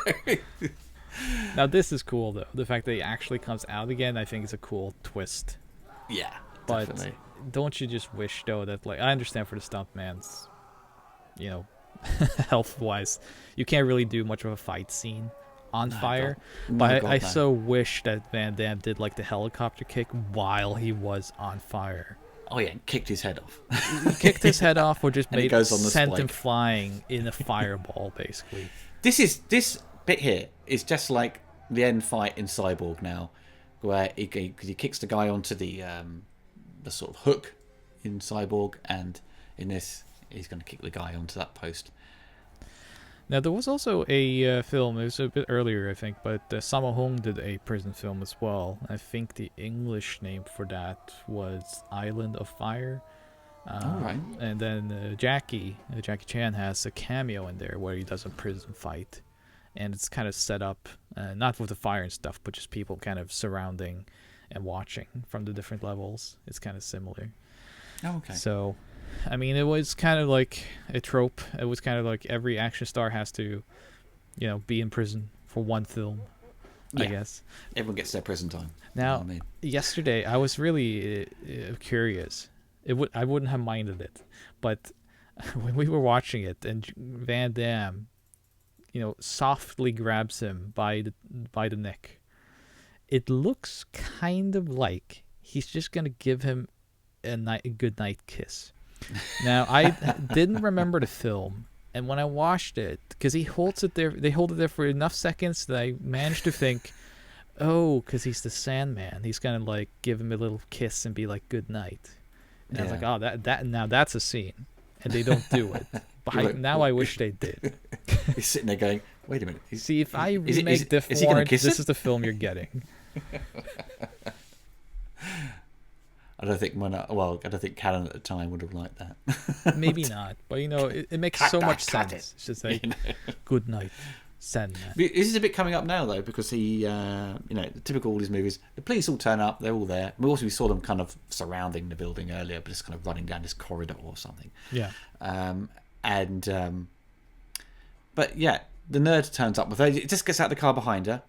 Now this is cool though. The fact that he actually comes out again, I think, is a cool twist. Yeah, but definitely. Don't you just wish though that, like, I understand for the stuntman's, you know, health wise, you can't really do much of a fight scene on fire. But I so wish that Van Damme did like the helicopter kick while he was on fire. Oh yeah, and kicked his head off. He kicked his head off, or just sent him spike. Flying in a fireball, basically. This bit here is just like the end fight in Cyborg now, where he kicks the guy onto the sort of hook in Cyborg, and in this he's going to kick the guy onto that post. Now there was also a film, it was a bit earlier I think, but Sammo Hung did a prison film as well. I think the English name for that was Island of Fire. Alright. And then Jackie Chan has a cameo in there where he does a prison fight, and it's kind of set up not with the fire and stuff, but just people kind of surrounding and watching from the different levels. It's kind of similar. Oh, okay. So, I mean, it was kind of like a trope. It was kind of like every action star has to, you know, be in prison for one film, I guess. Everyone gets their prison time. Now, You know what I mean? yesterday, I was really curious. I wouldn't have minded it, but when we were watching it and Van Damme, you know, softly grabs him by the neck, it looks kind of like he's just gonna give him a good night kiss. Now, I didn't remember the film, and when I watched it, because they hold it there for enough seconds that I managed to think, oh, because he's the Sandman, he's gonna like give him a little kiss and be like good night. And I was like, oh, that now that's a scene, and they don't do it. But I wish they did. He's sitting there going, wait a minute. See, if I remake Death Warrant, this is the film you're getting. I don't think Cannon at the time would have liked that. Maybe not, but you know, it makes so much sense. It's just like, good night, Sandman. This is a bit coming up now though, because he, you know, typical all these movies, the police all turn up, they're all there. We saw them kind of surrounding the building earlier, but just kind of running down this corridor or something. Yeah. But yeah, the nerd turns up with her. It just gets out of the car behind her.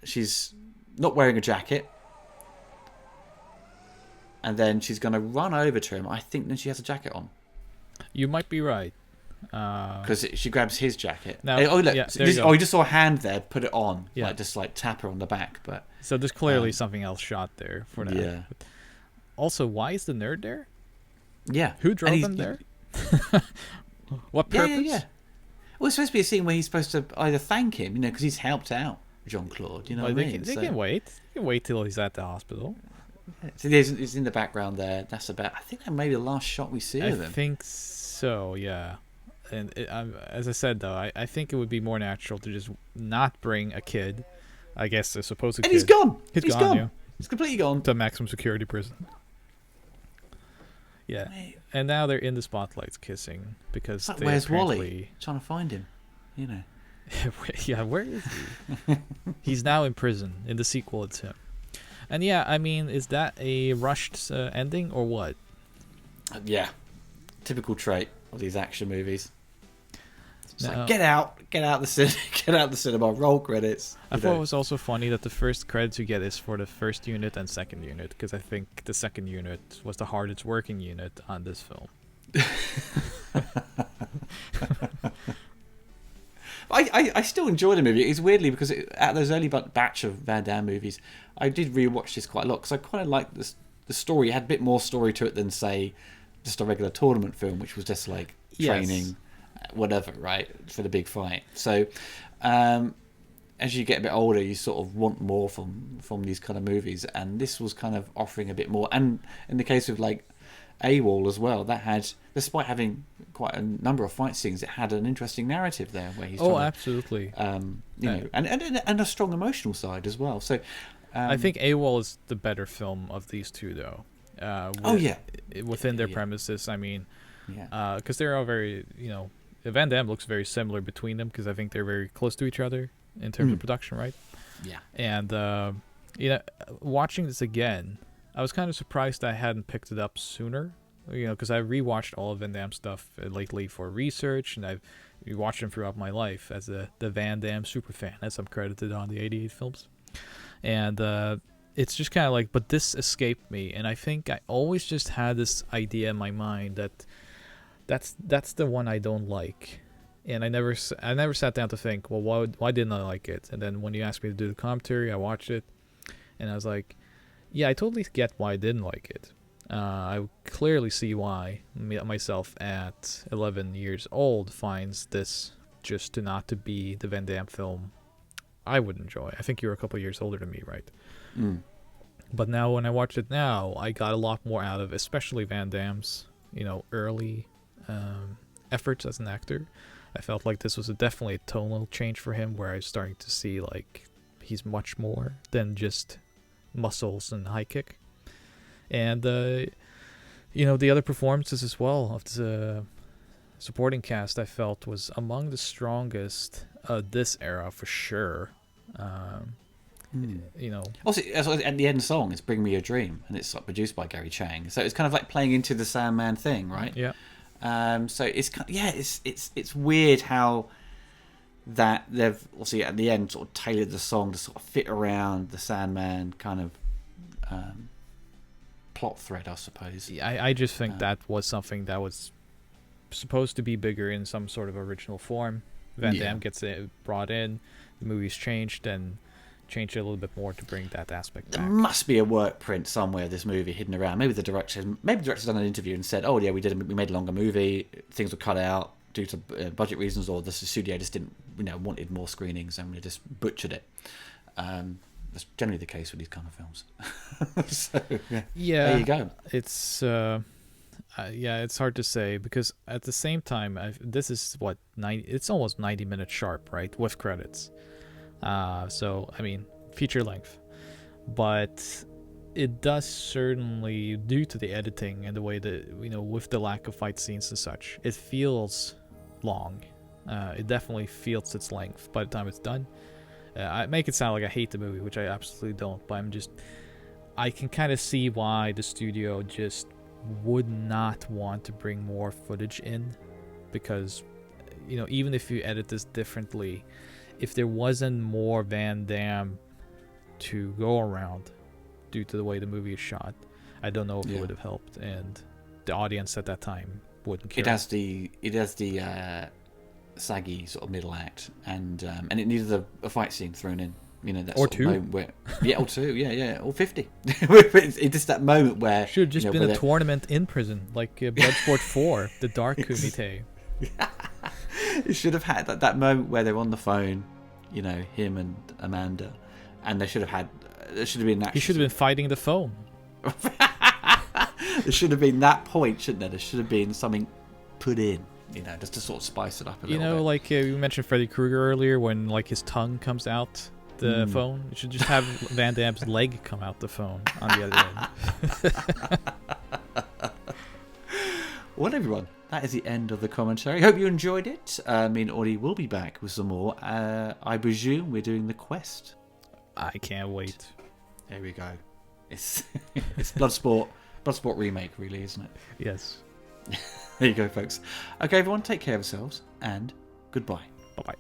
She's not wearing a jacket. And then she's going to run over to him. I think then she has a jacket on. You might be right. Because she grabs his jacket. Now, look, you just saw a hand there, put it on. Yeah. Like, just like tap her on the back. But so there's clearly something else shot there for that. Yeah. Also, why is the nerd there? Yeah. Who drove him there? What purpose? Yeah. Well, it's supposed to be a scene where he's supposed to either thank him, you know, because he's helped out Jean-Claude. You know what I mean? They can wait. They can wait till he's at the hospital. So it's in the background there. That's about. I think that may be the last shot we see of him. I think so. Yeah. And as I said though, I think it would be more natural to just not bring a kid. I guess a supposed kid. And he's gone. He's gone. Yeah. He's completely gone. To maximum security prison. Yeah. Mate. And now they're in the spotlights kissing because Like, they where's apparently... Wally? Trying to find him. You know. Yeah, where is he? He's now in prison. In the sequel, it's him. And yeah, I mean, is that a rushed ending or what? Yeah, typical trait of these action movies. It's No. like get out the cinema, roll credits. I thought it was also funny that the first credits you get is for the first unit and second unit, because I think the second unit was the hardest working unit on this film. I still enjoy the movie. It's weirdly because at those early batch of Van Damme movies, I did rewatch this quite a lot because I quite liked the story. It had a bit more story to it than say just a regular tournament film, which was just like training, whatever, right, for the big fight. So, and as you get a bit older, you sort of want more from these kind of movies, and this was kind of offering a bit more. And in the case of like AWOL as well, that had, despite having quite a number of fight scenes, it had an interesting narrative there where he's absolutely, and a strong emotional side as well. So I think AWOL is the better film of these two, though. Within their premises, I mean, because they're all very, Van Damme looks very similar between them, because I think they're very close to each other in terms of production, right? Yeah. And watching this again, I was kind of surprised I hadn't picked it up sooner, because I rewatched all of Van Damme stuff lately for research, and I've watched him throughout my life as the Van Damme superfan, as I'm credited on the 88 films. And it's just kind of like, but this escaped me, and I think I always just had this idea in my mind that's the one I don't like, and I never sat down to think, well, why didn't I like it? And then when you asked me to do the commentary, I watched it, and I was like, yeah, I totally get why I didn't like it. I clearly see why myself at 11 years old finds this just not to be the Van Damme film I would enjoy. I think you're a couple of years older than me, right? But now when I watch it now, I got a lot more out of, especially Van Damme's, early efforts as an actor. I felt like this was definitely a tonal change for him, where I was starting to see like he's much more than just muscles and high kick. And the other performances as well of the supporting cast, I felt was among the strongest this era for sure. Also, at the end song, it's "Bring Me a Dream," and it's like produced by Gary Chang, so it's kind of like playing into the Sandman thing, right? Yeah. So it's it's weird how that they've obviously at the end sort of tailored the song to sort of fit around the Sandman kind of plot thread, I suppose. Yeah, I just think that was something that was supposed to be bigger in some sort of original form. Van Damme gets it brought in, the movie's changed, and changed it a little bit more to bring that aspect back. There must be a work print somewhere of this movie hidden around. Maybe the director's done an interview and said, "Oh yeah, we made a longer movie. Things were cut out due to budget reasons, or the studio just didn't, wanted more screenings, and we just butchered it." That's generally the case with these kind of films. So there you go. It's it's hard to say, because at the same time, this is what 90. It's almost 90 minutes sharp, right, with credits. So I mean, feature length, but it does certainly, due to the editing and the way that with the lack of fight scenes and such, it feels long. It definitely feels its length by the time it's done. I make it sound like I hate the movie, which I absolutely don't, but I can kind of see why the studio just would not want to bring more footage in, because even if you edit this differently, if there wasn't more Van Damme to go around due to the way the movie is shot, I don't know if it would have helped, and the audience at that time wouldn't care. It has the saggy sort of middle act, and it needed a fight scene thrown in. That or sort two. Of moment where, or two, or 50. It's just that moment where should have just been a tournament in prison, like Bloodsport 4, the Dark Kumite. It should have had that moment where they're on the phone, him and Amanda, and there should have been that. He should have been fighting the phone. There should have been that point, shouldn't there? There should have been something put in, just to sort of spice it up a little bit. Like you mentioned Freddy Krueger earlier, when like his tongue comes out the phone. You should just have Van Damme's leg come out the phone on the other end. Well, everyone, that is the end of the commentary. Hope you enjoyed it. Me and Audi will be back with some more. I presume we're doing The Quest. I can't wait. There we go. It's Bloodsport remake, really, isn't it? Yes. There you go, folks. Okay, everyone, take care of yourselves, and goodbye. Bye-bye.